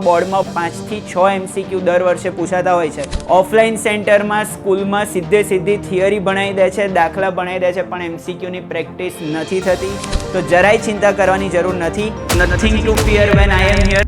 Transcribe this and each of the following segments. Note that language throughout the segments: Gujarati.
બોર્ડમાં 5 થી 6 એમસીક્યુ દર વર્ષે પૂછાતા હોય છે. ઓફલાઈન સેન્ટરમાં સ્કૂલમાં સીધી થિયરી ભણાવી દે છે, દાખલા ભણાવી દે છે, પણ એમસીક્યુની પ્રેક્ટિસ નથી થતી. તો જરાય ચિંતા કરવાની જરૂર નથી. Nothing to fear when I am here.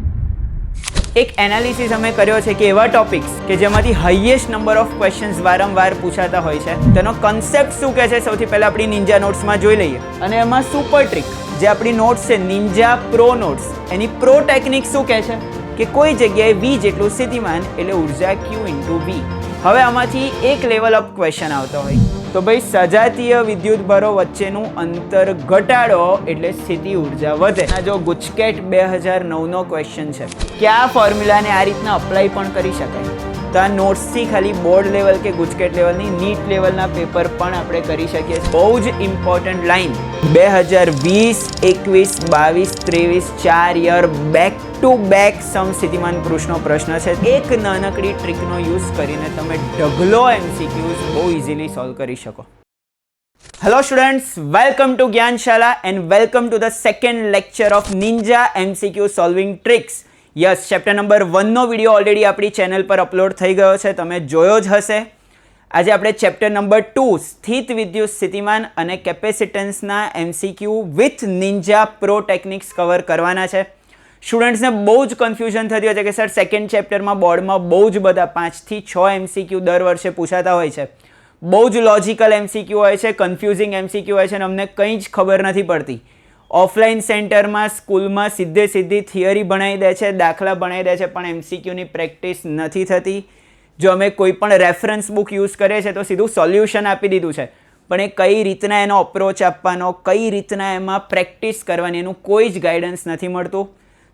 એક એનાલિસિસ અમે કર્યો છે કે એવા ટોપિક્સ કે જેમાંથી હાઈએસ્ટ નંબર ઓફ ક્વેશ્ચન્સ વારંવાર પૂછાતા હોય છે, તેનો કન્સેપ્ટ શું કહે છે સૌથી પહેલાં આપણી નિંજા નોટ્સમાં જોઈ લઈએ. અને એમાં સુપર ટ્રિક જે આપણી નોટ્સ છે નિંજા પ્રો નોટ્સ, એની પ્રો ટેકનિક શું કહે છે કે કોઈ જગ્યાએ વી જેટલું સ્થિતિમાન એટલે ઉર્જા ક્યુ ઇન્ટુ વી. હવે આમાંથી એક લેવલ અપ ક્વેશ્ચન આવતો હોય તો ભાઈ સજાતીય વિદ્યુતભારો વચ્ચેનું અંતર ઘટાડો એટલે સ્થિતિ ઉર્જા વધે. જો ગુજકેટ 2009નો ક્વેશ્ચન છે કે આ ફોર્મ્યુલાને આ રીતના અપ્લાય પણ કરી શકાય. તો આ નોટ્સથી ખાલી બોર્ડ લેવલ કે ગુજકેટ લેવલની નીટ લેવલના પેપર પણ આપણે કરી શકીએ. બહુ જ important line 2020, 21, 22, 23 4 year back to back સમસ્થિતિમાન પુરુષનો પ્રશ્ન છે. એક નાનકડી ટ્રીકનો યુઝ કરીને તમે ઢગલો એમસીક્યુઝ બહુ ઇઝીલી સોલ્વ કરી શકો. Hello students, welcome to Gyanshala and welcome to the second lecture of ninja MCQ solving tricks. Yes, chapter number 1નો વિડીયો ઓલરેડી આપણી ચેનલ પર અપલોડ થઈ ગયો છે, તમે જોયો જ હશે. આજે આપણે ચેપ્ટર નંબર 2 સ્થિત વિદ્યુત સ્થિતિમાન અને કેપેસિટન્સના MCQ with ninja pro techniques cover કરવાના છે. સ્ટુડન્ટ્સને બહુ જ કન્ફ્યુઝન થતી હોય છે કે સર સેકન્ડ ચેપ્ટરમાં બોર્ડમાં બહુ જ બધા 5 થી 6 એમસીક્યુ દર વર્ષે પૂછાતા હોય છે. બહુ જ લોજિકલ એમસીક્યુ હોય છે, કન્ફ્યુઝિંગ એમસીક્યુ હોય છે અને અમને કંઈ જ ખબર નથી પડતી. ઓફલાઈન સેન્ટરમાં સ્કૂલમાં સીધી થિયરી ભણાવી દે છે, દાખલા ભણાવી દે છે, પણ એમસીક્યુની પ્રેક્ટિસ નથી થતી. જો અમે કોઈ પણ રેફરન્સ બુક યુઝ કરીએ છીએ તો સીધું સોલ્યુશન આપી દીધું છે, પણ એ કઈ રીતના એનો અપ્રોચ આપવાનો, કઈ રીતના એમાં પ્રેક્ટિસ કરવાની, એનું કોઈ જ ગાઈડન્સ નથી મળતું.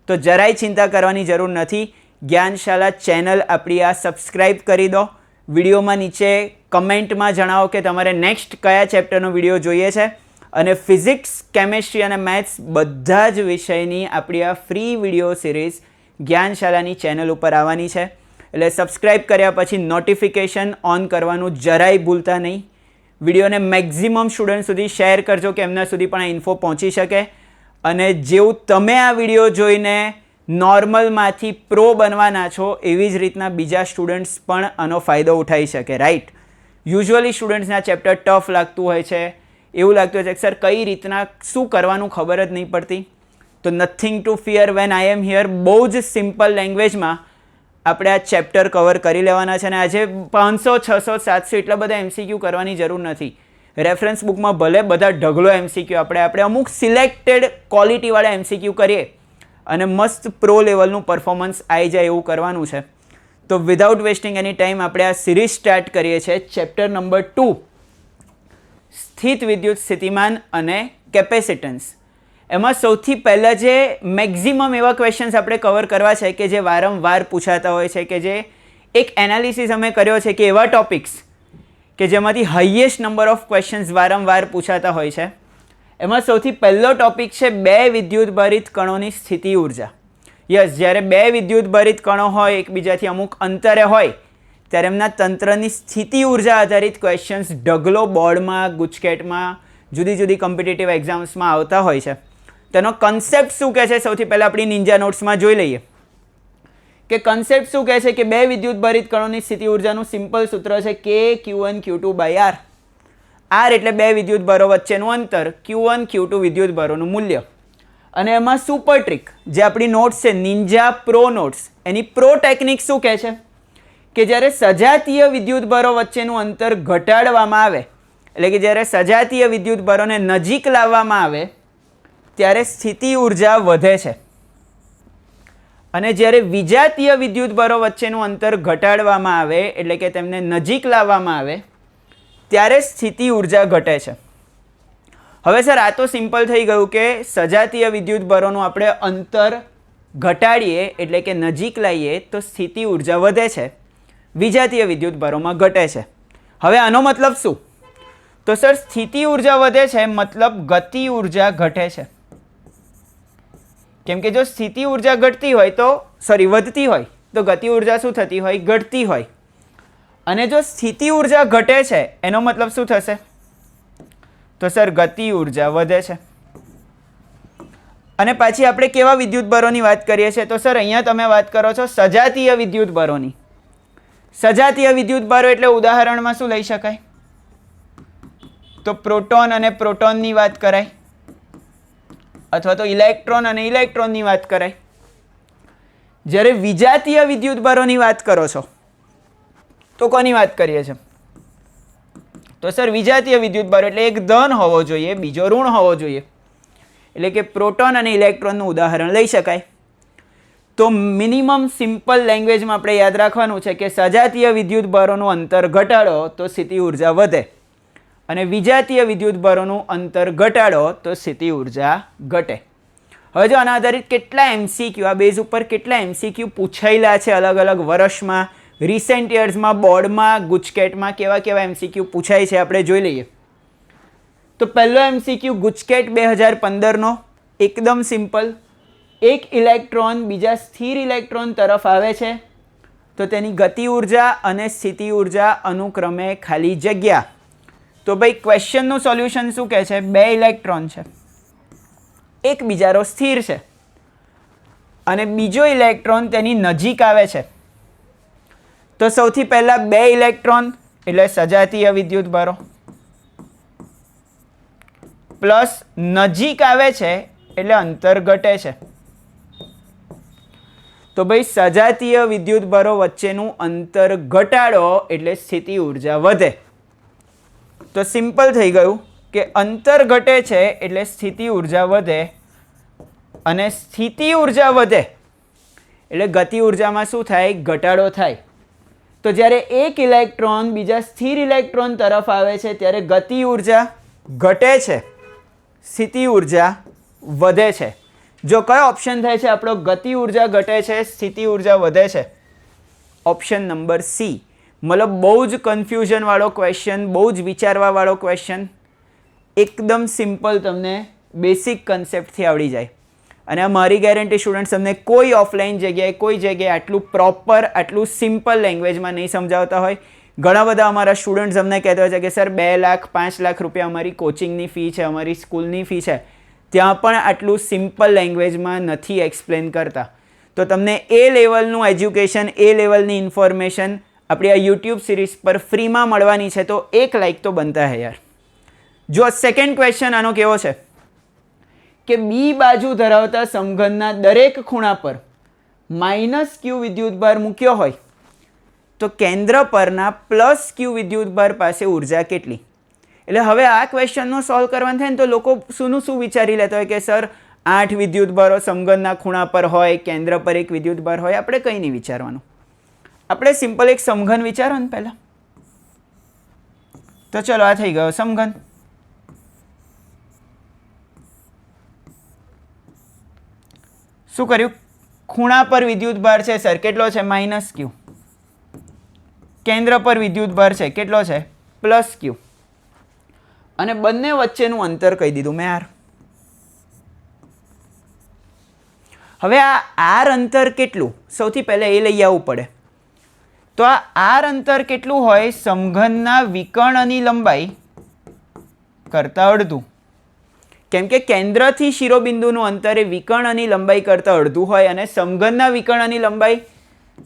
તો જરાય ચિંતા કરવાની જરૂર નથી. જ્ઞાનશાલા ચેનલ આપણી આ સબસ્ક્રાઈબ કરી દો. વિડીયોમાં નીચે કમેન્ટમાં જણાવો કે તમારે નેક્સ્ટ કયા ચેપ્ટરનો વિડીયો જોઈએ છે. અને ફિઝિક્સ, કેમેસ્ટ્રી અને મેથ્સ બધા જ વિષયની આપણી આ ફ્રી વિડીયો સિરીઝ જ્ઞાનશાલાની ચેનલ ઉપર આવવાની છે. એટલે સબસ્ક્રાઈબ કર્યા પછી નોટિફિકેશન ઓન કરવાનું જરાય ભૂલતા નહીં. વિડીયોને મેક્ઝિમમ સ્ટુડન્ટ સુધી શેર કરજો કે એમના સુધી પણ આ ઇન્ફો પહોંચી શકે. અને જેવું તમે આ વિડીયો જોઈને નોર્મલમાંથી પ્રો બનવાના છો એવી જ રીતના બીજા સ્ટુડન્ટ્સ પણ આનો ફાયદો ઉઠાવી શકે. રાઈટ, યુઝ્યુઅલી સ્ટુડન્ટ્સને આ ચેપ્ટર ટફ લાગતું હોય છે, એવું લાગતું હોય છે કે સર કઈ રીતના શું કરવાનું ખબર જ નહીં પડતી. તો nothing to fear when I am here, બહુ જ સિમ્પલ લેંગ્વેજમાં આપણે આ ચેપ્ટર કવર કરી લેવાના છે. અને આજે 500, 600, 700 એટલા બધા એમસીક્યુ કરવાની જરૂર નથી. રેફરન્સ બુકમાં ભલે બધા ઢગલો એમસીક્યુ આપણે અમુક સિલેક્ટેડ ક્વોલિટીવાળા એમસીક્યુ કરીએ અને મસ્ત પ્રો લેવલનું પરફોર્મન્સ આવી જાય એવું કરવાનું છે. તો વિધાઉટ વેસ્ટિંગ એની ટાઈમ આપણે આ સિરીઝ સ્ટાર્ટ કરીએ છીએ. ચેપ્ટર નંબર 2 સ્થિત વિદ્યુત સ્થિતિમાન અને કેપેસિટન્સ. એમાં સૌથી પહેલાં જે મેક્ઝિમમ એવા ક્વેશ્ચન્સ આપણે કવર કરવા છે કે જે વારંવાર પૂછાતા હોય છે, કે જે એક એનાલિસિસ અમે કર્યો છે કે એવા ટોપિક્સ કે જેમાંથી હાઈએસ્ટ નંબર ઓફ ક્વેશ્ચન્સ વારંવાર પૂછાતા હોય છે. એમાં સૌથી પહેલો ટોપિક છે બે વિદ્યુતભારિત કણોની સ્થિતિ ઉર્જા. યસ, જ્યારે બે વિદ્યુતભારિત કણો હોય, એકબીજાથી અમુક અંતરે હોય, ત્યારે એમના તંત્રની સ્થિતિ ઉર્જા આધારિત ક્વેશ્ચન્સ ઢગલો બોર્ડમાં, ગુજકેટમાં, જુદી કોમ્પિટિટિવ એક્ઝામ્સમાં આવતા હોય છે. તેનો કન્સેપ્ટ શું કહે છે સૌથી પહેલાં આપણી નિંજા નોટ્સમાં જોઈ લઈએ. કે કન્સેપ્ટ શું કહે છે કે બે વિદ્યુતભારિત કણોની સ્થિતિ ઉર્જાનું સિમ્પલ સૂત્ર છે K Q1 Q2/R. R એટલે બે વિદ્યુતભારો વચ્ચેનું અંતર, Q1 Q2 વિદ્યુતભારોનું મૂલ્ય. અને એમાં સુપર ટ્રીક જે આપણી નોટ્સ છે નિંજા પ્રો નોટ્સ, એની પ્રો ટેકનિક શું કહે છે કે જ્યારે સજાતીય વિદ્યુતભારો વચ્ચેનું અંતર ઘટાડવામાં આવે, એટલે કે જ્યારે સજાતીય વિદ્યુતભારોને નજીક લાવવામાં આવે ત્યારે સ્થિતિ ઉર્જા વધે છે. અને જ્યારે વિજાતીય વિદ્યુતભારો વચ્ચેનું અંતર ઘટાડવામાં આવે, એટલે કે તેમને નજીક લાવવામાં આવે ત્યારે સ્થિતિ ઉર્જા ઘટે છે. હવે સર આ તો સિમ્પલ થઈ ગયું કે સજાતીય વિદ્યુતભારોનું આપણે અંતર ઘટાડીએ એટલે કે નજીક લાવીએ તો સ્થિતિ ઉર્જા વધે છે, વિજાતીય વિદ્યુતભારોમાં ઘટે છે. હવે આનો મતલબ શું? તો સર સ્થિતિ ઉર્જા વધે છે મતલબ ગતિ ઉર્જા ઘટે છે. કેમ કે જો સ્થિતિ ઉર્જા વધતી હોય તો ગતિ ઉર્જા શું થતી હોય? ઘટતી હોય. અને જો સ્થિતિ ઉર્જા ઘટે છે એનો મતલબ શું થશે? તો સર ગતિ ઉર્જા વધે છે. અને પાછી આપણે કેવા વિદ્યુતભારોની વાત કરીએ છીએ? તો સર અહીંયા તમે વાત કરો છો સજાતીય વિદ્યુતભારોની. સજાતીય વિદ્યુતભારો એટલે ઉદાહરણમાં શું લઈ શકાય? તો પ્રોટોન અને પ્રોટોનની વાત કરાય, અથવા તો ઇલેક્ટ્રોન અને ઇલેક્ટ્રોનની વાત કરાય. જ્યારે વિજાતીય વિદ્યુતભારોની વાત કરો છો તો કોની વાત કરીએ છીએ? તો સર વિજાતીય વિદ્યુતભારો એટલે એક ધન હોવો જોઈએ, બીજો ઋણ હોવો જોઈએ. એટલે કે પ્રોટોન અને ઇલેક્ટ્રોનનું ઉદાહરણ લઈ શકાય. તો મિનિમમ સિમ્પલ લેંગ્વેજમાં આપણે યાદ રાખવાનું છે કે સજાતીય વિદ્યુતભારોનું અંતર ઘટાડો તો સ્થિતિ ઉર્જા વધે, અને વિજાતીય વિદ્યુતભારોનું અંતર ઘટાડો તો સ્થિતિ ઉર્જા ઘટે. હવે જો આના આધારિત કેટલા એમસીક્યુ, આ બેઝ ઉપર કેટલા એમસીક્યુ પૂછાયેલા છે અલગ અલગ વર્ષમાં, રિસેન્ટ યર્સમાં, બોર્ડમાં, ગુજકેટમાં કેવા કેવા એમસીક્યુ પૂછાય છે આપણે જોઈ લઈએ. તો પહેલો એમસીક્યુ ગુજકેટ 2015નો, એકદમ સિમ્પલ. એક ઇલેક્ટ્રોન બીજા સ્થિર ઇલેક્ટ્રોન તરફ આવે છે તો તેની ગતિ ઉર્જા અને સ્થિતિ ઉર્જા અનુક્રમે ખાલી જગ્યા. તો ભાઈ ક્વેશ્ચનનું સોલ્યુશન શું કહે છે? બે ઇલેક્ટ્રોન છે, એક બીજારો સ્થિર છે અને બીજો ઇલેક્ટ્રોન તેની નજીક આવે છે. તો સૌથી પહેલા બે ઇલેક્ટ્રોન એટલે સજાતીય વિદ્યુતભારો, પ્લસ નજીક આવે છે એટલે અંતર ઘટે છે. તો ભાઈ સજાતીય વિદ્યુતભારો વચ્ચેનું અંતર ઘટાડો એટલે સ્થિતિ ઉર્જા વધે. તો સિમ્પલ થઈ ગયું કે અંતર ઘટે છે એટલે સ્થિતિ ઉર્જા વધે, અને સ્થિતિ ઉર્જા વધે એટલે ગતિ ઉર્જામાં શું થાય? ઘટાડો થાય. તો જ્યારે એક ઇલેક્ટ્રોન બીજા સ્થિર ઇલેક્ટ્રોન તરફ આવે છે ત્યારે ગતિ ઉર્જા ઘટે છે, સ્થિતિ ઉર્જા વધે છે. જો કયો ઓપ્શન થાય છે આપણો? ગતિ ઉર્જા ઘટે છે, સ્થિતિ ઉર્જા વધે છે. Option number C. મતલબ બહુ જ કન્ફ્યુઝનવાળો ક્વેશ્ચન, બહુ જ વિચારવાવાળો ક્વેશ્ચન. એકદમ સિમ્પલ, તમને બેસિક કન્સેપ્ટથી આવડી જાય. અને આ મારી ગેરંટી સ્ટુડન્ટ્સ તમને કોઈ ઓફલાઈન જગ્યાએ, કોઈ જગ્યાએ આટલું પ્રોપર, આટલું સિમ્પલ લેંગ્વેજમાં નહીં સમજાવતા હોય. ઘણા બધા અમારા સ્ટુડન્ટ્સ અમને કહેતા હોય છે કે સર 2 લાખ 5 લાખ રૂપિયા અમારી કોચિંગની ફી છે, અમારી સ્કૂલની ફી છે, ત્યાં પણ આટલું સિમ્પલ લેંગ્વેજમાં નથી એક્સપ્લેન કરતા. તો તમને એ લેવલનું એજ્યુકેશન, એ લેવલની ઇન્ફોર્મેશન આપણી આ યુટ્યુબ સિરીઝ પર ફ્રીમાં મળવાની છે. તો એક લાઈક તો બનતા હે યાર. જો સેકન્ડ ક્વેશ્ચન આનો કેવો છે કે બી બાજુ ધરાવતા સમઘનના દરેક ખૂણા પર -q વિદ્યુતભાર મૂક્યો હોય તો કેન્દ્ર પરના +q વિદ્યુતભાર પાસે ઉર્જા કેટલી? એટલે હવે આ ક્વેશ્ચનનો સોલ્વ કરવાનું થાય ને તો લોકો શું વિચારી લેતા હોય કે સર 8 વિદ્યુતભારો સમઘનના ખૂણા પર હોય, કેન્દ્ર પર એક વિદ્યુતભાર હોય. આપણે કંઈ નહીં વિચારવાનું, આપણે સિમ્પલ એક સમઘન વિચારો ને પહેલા. તો ચલો આ થઈ ગયો સમઘન. શું કર્યું? ખૂણા પર વિદ્યુતભાર છે સર કેટલો છે? -q. કેન્દ્ર પર વિદ્યુતભાર છે કેટલો છે? +q. અને બંને વચ્ચેનું અંતર કહી દીધું મેં r. હવે આ r અંતર કેટલું? સૌથી પહેલા એ લઈ આવવું પડે. તો આ r અંતર કેટલું હોય? સમઘનના વિકર્ણની લંબાઈ કરતાં અડધું. કેમ કે કેન્દ્રથી શિરોબિંદુનું અંતર એ વિકર્ણની લંબાઈ કરતાં અડધું હોય, અને સમઘનના વિકર્ણની લંબાઈ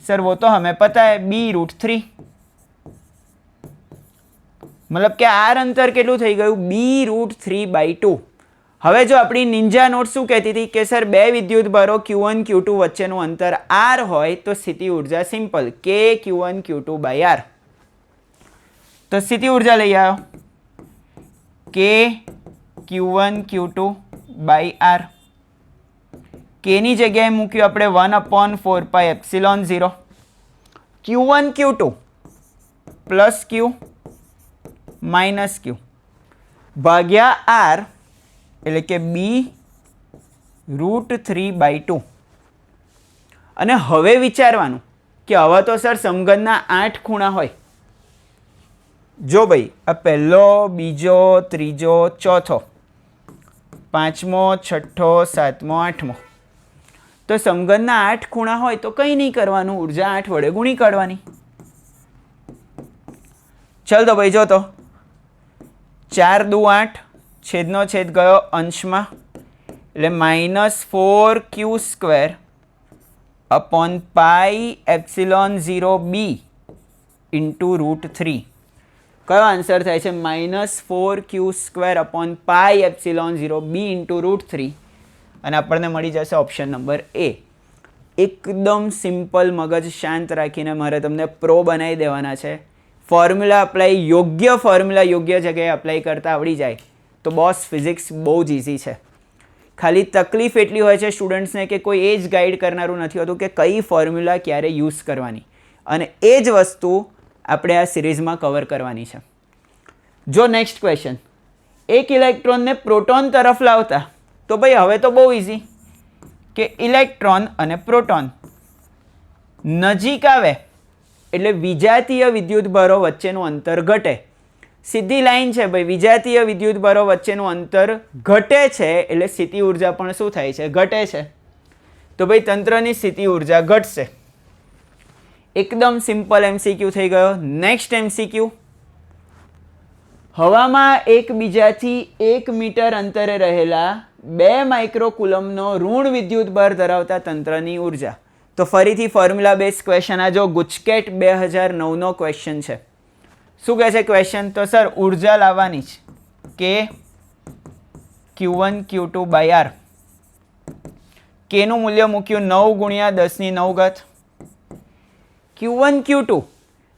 સર वो तो हमें पता है b√3. મતલબ કે r અંતર કેટલું થઈ ગયું? b√3/2. હવે જો આપણી નિંજા નોટ શું કહેતી હતી કે સર બે વિદ્યુતભારો q1 q2 વચ્ચેનું અંતર r હોય તો સ્થિતિ ઉર્જા સિમ્પલ k q1 q2/r. તો સ્થિતિ ઉર્જા લઈ આવ્યો k q1 q2/r. k ની જગ્યાએ મૂક્યું આપણે 1/4πε0 q1 q2 +q -q ભાગ્યા r એટલે કે b√3/2. અને હવે વિચારવાનું કે હવે તો સર સમઘનના 8 ખૂણા હોય. જો ભાઈ આ પહેલો, બીજો, ત્રીજો, ચોથો, પાંચમો, છઠ્ઠો, સાતમો, આઠમો, તો સમઘનના 8 ખૂણા હોય તો કંઈ નહીં કરવાનું, ઉર્જા 8 વડે ગુણી કાઢવાની. ચાલ તો ભાઈ જો તો 4 દુ 8, છેદનો છેદ ગયો અંશમાં, એટલે -4q² अपॉन πε0b ઇન્ટુ √3. કયો આન્સર થાય છે? -4q² upon πε0b into √3. અને આપણને મળી જશે ઓપ્શન નંબર એ. એકદમ સિમ્પલ, મગજ શાંત રાખીને મારે તમને પ્રો બનાવી દેવાના છે. ફોર્મ્યુલા અપ્લાય, યોગ્ય ફોર્મ્યુલા યોગ્ય જગ્યાએ અપ્લાય કરતા આવડી જાય તો બોસ ફિઝિક્સ બહુ જ ઇઝી છે. ખાલી તકલીફ એટલી હોય છે સ્ટુડન્ટ્સને કે કોઈ એ જ ગાઈડ કરનારું નથી હોતું કે કઈ ફોર્મ્યુલા ક્યારે યુઝ કરવાની, અને એ જ વસ્તુ આપણે આ સિરીઝમાં કવર કરવાની છે. જો નેક્સ્ટ ક્વેશ્ચન, એક ઇલેક્ટ્રોનને પ્રોટોન તરફ લાવતા, તો ભાઈ હવે તો બહુ ઇઝી કે ઇલેક્ટ્રોન અને પ્રોટોન નજીક આવે એટલે વિજાતીય વિદ્યુતભારો વચ્ચેનું અંતર ઘટે. સીધી લાઈન છે ભાઈ, વિજાતીય વિદ્યુતભારો વચ્ચેનું અંતર ઘટે છે એટલે સ્થિતિ ઉર્જા પણ શું થાય છે? ઘટે છે. તો ભાઈ તંત્રની સ્થિતિ ઉર્જા ઘટશે. એકદમ સિમ્પલ MCQ થઈ ગયો. નેક્સ્ટ MCQ, હવામાં એકબીજાથી 1 મીટર અંતરે રહેલા 2 માઇક્રોકુલમનો ઋણ વિદ્યુતભાર ધરાવતા તંત્રની ઉર્જા. તો ફરીથી ફોર્મ્યુલા બેઝ ક્વેશ્ચન, આ જો ગુજકેટ 2009નો ક્વેશ્ચન છે. શું કહે છે ક્વેશ્ચન? તો સર ઉર્જા લાવવાની જ કે Q1 Q2 બાય R. કેનું મૂલ્ય મૂક્યું 9 × 10⁹. Q1 Q2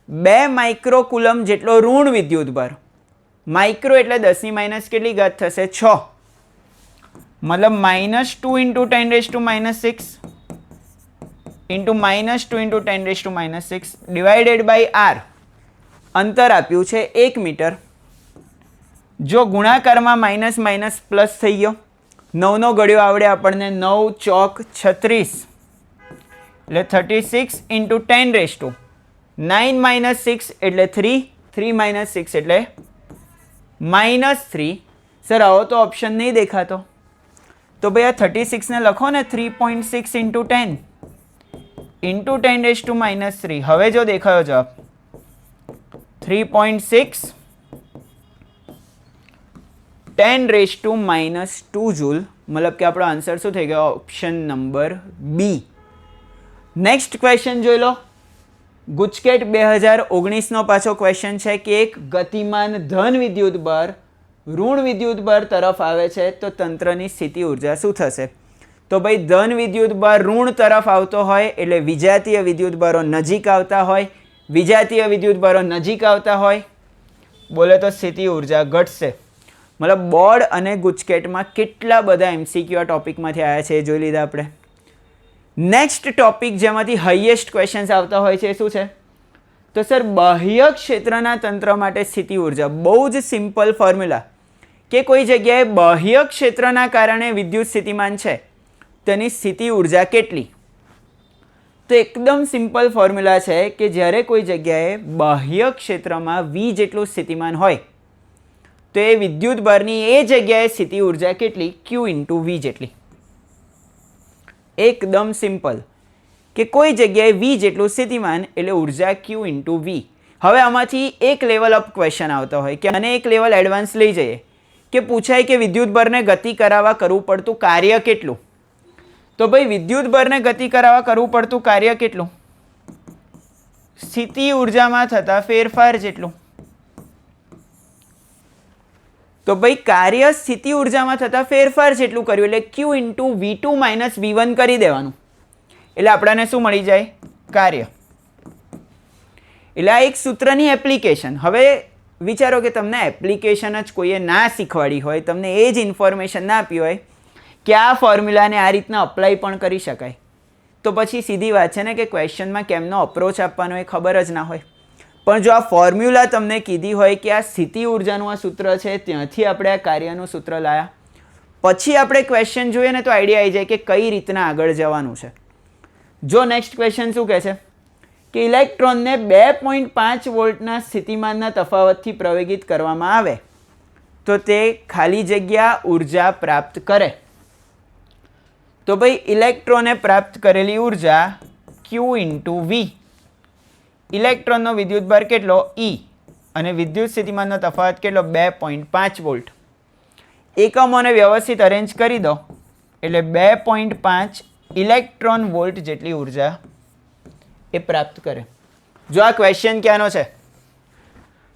2 માઇક્રોકુલમ જેટલો ઋણ વિદ્યુતભાર. માઇક્રો એટલે 10⁻⁻ કેટલી ઘાત થશે? 6. મતલબ -2 × 10⁻⁻6 ઇન્ટુ -2 × 10⁻⁻6 ડિવાઇડેડ બાય R. અંતર આપ્યું છે 1 મીટર. જો ગુણાકારમાં માઇનસ માઇનસ પ્લસ થઈ ગયો, 9નો ઘડિયો આવડે આપણને, 9 ચોક 36 એટલે 36 ઇન્ટુ 10⁻⁹ 9 - 6 એટલે 3, 3 - 6 એટલે -3. સર આવો તો ઓપ્શન નહીં દેખાતો, તો ભાઈ આ 36ને લખો ને 3.6 ઇન્ટુ 10 ઇન્ટુ 10⁻³ હવે જો દેખાયો જવાબ 3.6 10⁻² જૂલ. મતલબ કે આપણો આન્સર શું થઈ ગયો? Option number B. Next question જોઈ લો. ગુજકેટ 2019નો પાછો ક્વેશ્ચન છે કે એક ગતિમાન ધન વિદ્યુતભાર ઋણ વિદ્યુતભાર તરફ આવે છે તો તંત્રની સ્થિતિ ઉર્જા શું થશે? તો ભાઈ ધન વિદ્યુતભાર ઋણ તરફ આવતો હોય એટલે વિજાતીય વિદ્યુતભારો નજીક આવતા હોય, વિજાતીય વિદ્યુતભારો નજીક આવતા હોય, બોલે તો સ્થિતિ ઉર્જા ઘટશે. મતલબ બોર્ડ અને ગુજકેટમાં કેટલા બધા MCQ આ ટોપિકમાંથી આવ્યા છે એ જોઈ લીધા આપણે. નેક્સ્ટ ટોપિક જેમાંથી હાઈએસ્ટ ક્વેશ્ચન્સ આવતા હોય છે એ શું છે? તો સર બાહ્ય ક્ષેત્રના તંત્ર માટે સ્થિતિ ઉર્જા. બહુ જ સિમ્પલ ફોર્મ્યુલા કે કોઈ જગ્યાએ બાહ્ય ક્ષેત્રના કારણે વિદ્યુત સ્થિતિમાન છે તેની સ્થિતિ ઉર્જા કેટલી? તો એકદમ સિમ્પલ ફોર્મ્યુલા છે કે જ્યારે કોઈ જગ્યાએ બાહ્ય ક્ષેત્રમાં V જેટલું સ્થિતિમાન હોય તો એ વિદ્યુતભારની એ જગ્યાએ સ્થિતિ ઉર્જા કેટલી? Q × V જેટલી. એકદમ સિમ્પલ કે કોઈ જગ્યાએ V જેટલું સ્થિતિમાન એટલે ઉર્જા Q × V. હવે આમાંથી એક લેવલ અપ ક્વેશ્ચન આવતો હોય કે અને એક લેવલ એડવાન્સ લઈ જઈએ કે પૂછાય કે વિદ્યુતભારને ગતિ કરાવવા કરવું પડતું કાર્ય કેટલું? તો ભાઈ વિદ્યુતભારને ગતિ કરાવવા કરવું પડતું કાર્ય કેટલું? સ્થિતિ ઉર્જામાં થતા ફેરફાર જેટલું. તો ભાઈ કાર્ય સ્થિતિ ઉર્જામાં થતા ફેરફાર જેટલું કર્યું એટલે Q × V2 - V1 કરી દેવાનું એટલે આપણને શું મળી જાય? કાર્ય. એટલે આ એક સૂત્રની એપ્લિકેશન. હવે વિચારો કે તમને એપ્લિકેશન જ કોઈએ ના શીખવાડી હોય, તમને એ જ ઇન્ફોર્મેશન ના આપી હોય કે આ ફોર્મ્યુલાને આ રીતના અપ્લાય પણ કરી શકાય, તો પછી સીધી વાત છે ને કે ક્વેશ્ચનમાં કેમનો અપ્રોચ આપવાનો એ ખબર જ ના હોય. પણ જો આ ફોર્મ્યુલા તમને કીધી હોય કે આ સ્થિતિ ઉર્જાનું આ સૂત્ર છે, ત્યાંથી આપણે આ કાર્યનું સૂત્ર લાયા, પછી આપણે ક્વેશ્ચન જોઈએ ને તો આઈડિયા આવી જાય કે કઈ રીતના આગળ જવાનું છે. જો નેક્સ્ટ ક્વેશ્ચન શું કહે છે કે ઇલેક્ટ્રોનને 2.5 વોલ્ટના સ્થિતિમાનના તફાવતથી પ્રવેગિત કરવામાં આવે તો તે ખાલી જગ્યા ઉર્જા પ્રાપ્ત કરે. તો ભાઈ ઇલેક્ટ્રોને પ્રાપ્ત કરેલી ઉર્જા Q × V. ઇલેક્ટ્રોનનો વિદ્યુતભાર કેટલો? E અને વિદ્યુત સ્થિતિમાનનો તફાવત કેટલો? 2.5 વોલ્ટ. એકમોને વ્યવસ્થિત અરેન્જ કરી દો એટલે 2.5 ઇલેક્ટ્રોન વોલ્ટ જેટલી ઉર્જા એ પ્રાપ્ત કરે. જો આ ક્વેશ્ચન ક્યાંનો છે?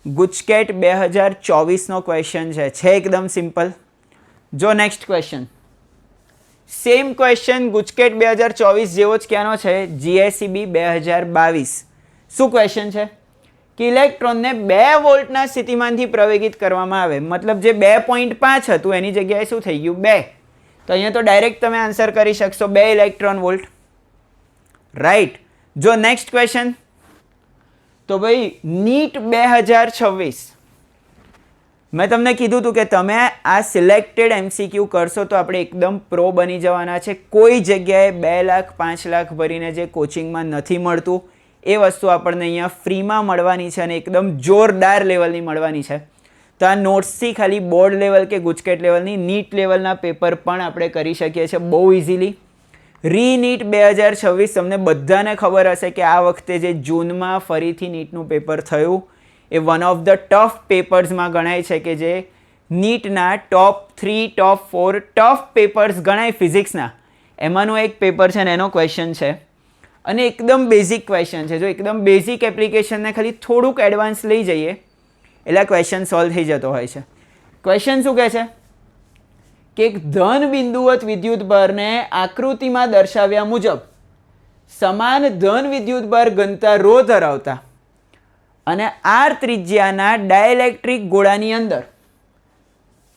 ગુજકેટ 2024નો ક્વેશ્ચન છે એકદમ સિમ્પલ. જો next question, same question GUJCET 2024 જેવો જ ક્યાંનો છે? જીએસઈબી 2022. શું ક્વેશ્ચન છે? કે ઇલેક્ટ્રોનને 2 વોલ્ટના સ્થિતિમાનથી પ્રવેગિત કરવામાં આવે, મતલબ જે 2.5 હતું એની જગ્યાએ શું થઈ ગયું? 2. તો અહીંયા તો ડાયરેક્ટ તમે આન્સર કરી શકશો 2 ઇલેક્ટ્રોન વોલ્ટ, રાઈટ. જો નેક્સ્ટ ક્વેશ્ચન, તો ભાઈ નીટ 2026, મેં તમને કીધું હતું કે તમે આ સિલેક્ટેડ એમસીક્યુ કરશો તો આપણે એકદમ પ્રો બની જવાના છે. કોઈ જગ્યાએ 2 લાખ 5 લાખ ભરીને જે કોચિંગમાં નથી મળતું એ વસ્તુ આપણને અહીંયા ફ્રીમાં મળવાની છે અને એકદમ જોરદાર લેવલની મળવાની છે. તો આ નોટ્સથી ખાલી બોર્ડ લેવલ કે ગુજકેટ લેવલની નીટ લેવલના પેપર પણ આપણે કરી શકીએ છીએ બહુ ઇઝીલી. રીનીટ 2026 તમને બધાને ખબર હશે કે આ વખતે જે જૂનમાં ફરીથી નીટનું પેપર થયું એ વન ઓફ ધ ટફ પેપર્સમાં ગણાય છે, કે જે નીટના ટોપ 3 ટોપ 4 ટફ પેપર્સ ગણાય ફિઝિક્સના. એમાંનું એક પેપર છે ને એનો ક્વેશ્ચન છે અને એકદમ બેઝિક ક્વેશ્ચન છે. જો એકદમ બેઝિક એપ્લિકેશનને ખાલી થોડુંક એડવાન્સ લઈ જઈએ એટલે ક્વેશ્ચન સોલ્વ થઈ જતો હોય છે. ક્વેશ્ચન શું કહે છે કે એક ધન બિંદુવત વિદ્યુતભારને આકૃતિમાં દર્શાવ્યા મુજબ સમાન ધન વિદ્યુતભાર ઘનતા ρ ધરાવતા અને r ત્રિજ્યાના ડાયઇલેક્ટ્રિક ગોળાની અંદર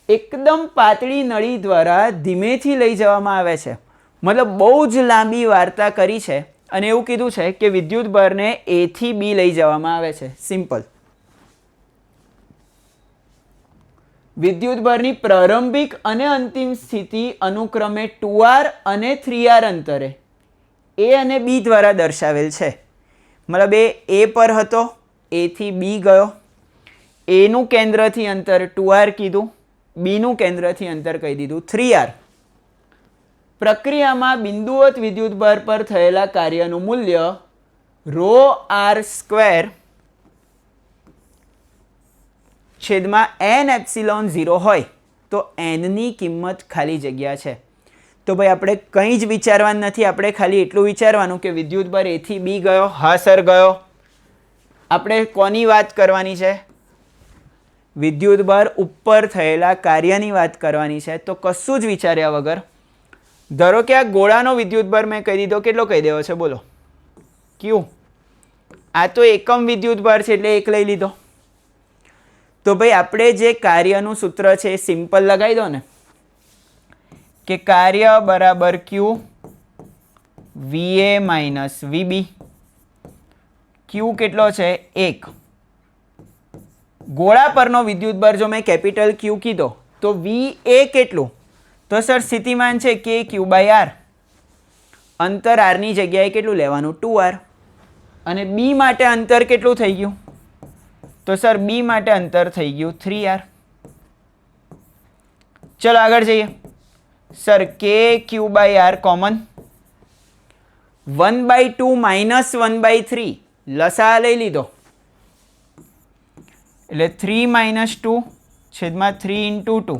એકદમ પાતળી નળી દ્વારા ધીમેથી લઈ જવામાં આવે છે. મતલબ બહુ જ લાંબી વાર્તા કરી છે અને એવું કીધું છે કે વિદ્યુતભારને A થી B લઈ જવામાં આવે છે. સિમ્પલ. વિદ્યુતભારની પ્રારંભિક અને અંતિમ સ્થિતિ અનુક્રમે 2r અને 3r અંતરે A અને B દ્વારા દર્શાવેલ છે. મતલબ એ A પર હતો, A થી B ગયો, Aનું કેન્દ્રથી અંતર 2r કીધું, Bનું કેન્દ્રથી અંતર કહી દીધું 3r. પ્રક્રિયામાં બિંદુવત વિદ્યુતભાર પર થયેલા કાર્યનું મૂલ્ય ρr² છેદમાં n એપ્સિલોન 0 હોય તો nની કિંમત ખાલી જગ્યા છે. તો ભાઈ આપણે કંઈ જ વિચારવાનું નથી, આપણે ખાલી એટલું વિચારવાનું કે વિદ્યુતભાર A થી B ગયો. હા સર ગયો. આપણે કોની વાત કરવાની છે? વિદ્યુતભાર ઉપર થયેલા કાર્યની વાત કરવાની છે. તો કશું જ વિચાર્યા વગર ધારો કે આ ગોળાનો વિદ્યુતભાર મેં કહી દીધો, કેટલો કહી દેવો છે બોલો? Q. આ તો એકમ વિદ્યુતભાર છે એટલે 1 લઈ લીધો. તો ભાઈ આપણે જે કાર્યનું સૂત્ર છે એ સિમ્પલ લગાવી દો ને, કે કાર્ય બરાબર Q VA minus VB. Q કેટલો છે? 1. ગોળા પરનો વિદ્યુતભાર જો મેં કેપિટલ Q કીધો તો VA કેટલું? તો સર સ્થિતિમાન છે KQ/R. અંતર R ની જગ્યાએ કેટલું લેવાનું? 2R. અને B માટે અંતર કેટલું થઈ ગયું? તો સર B માટે અંતર થઈ ગયું 3R. ચલો આગળ જઈએ. સર KQ/R કોમન, 1/2 માઇનસ 1/3 લસા લઈ લીધો એટલે 3 માઇનસ 2 છેદમાં 3 ઇન્ટુ 2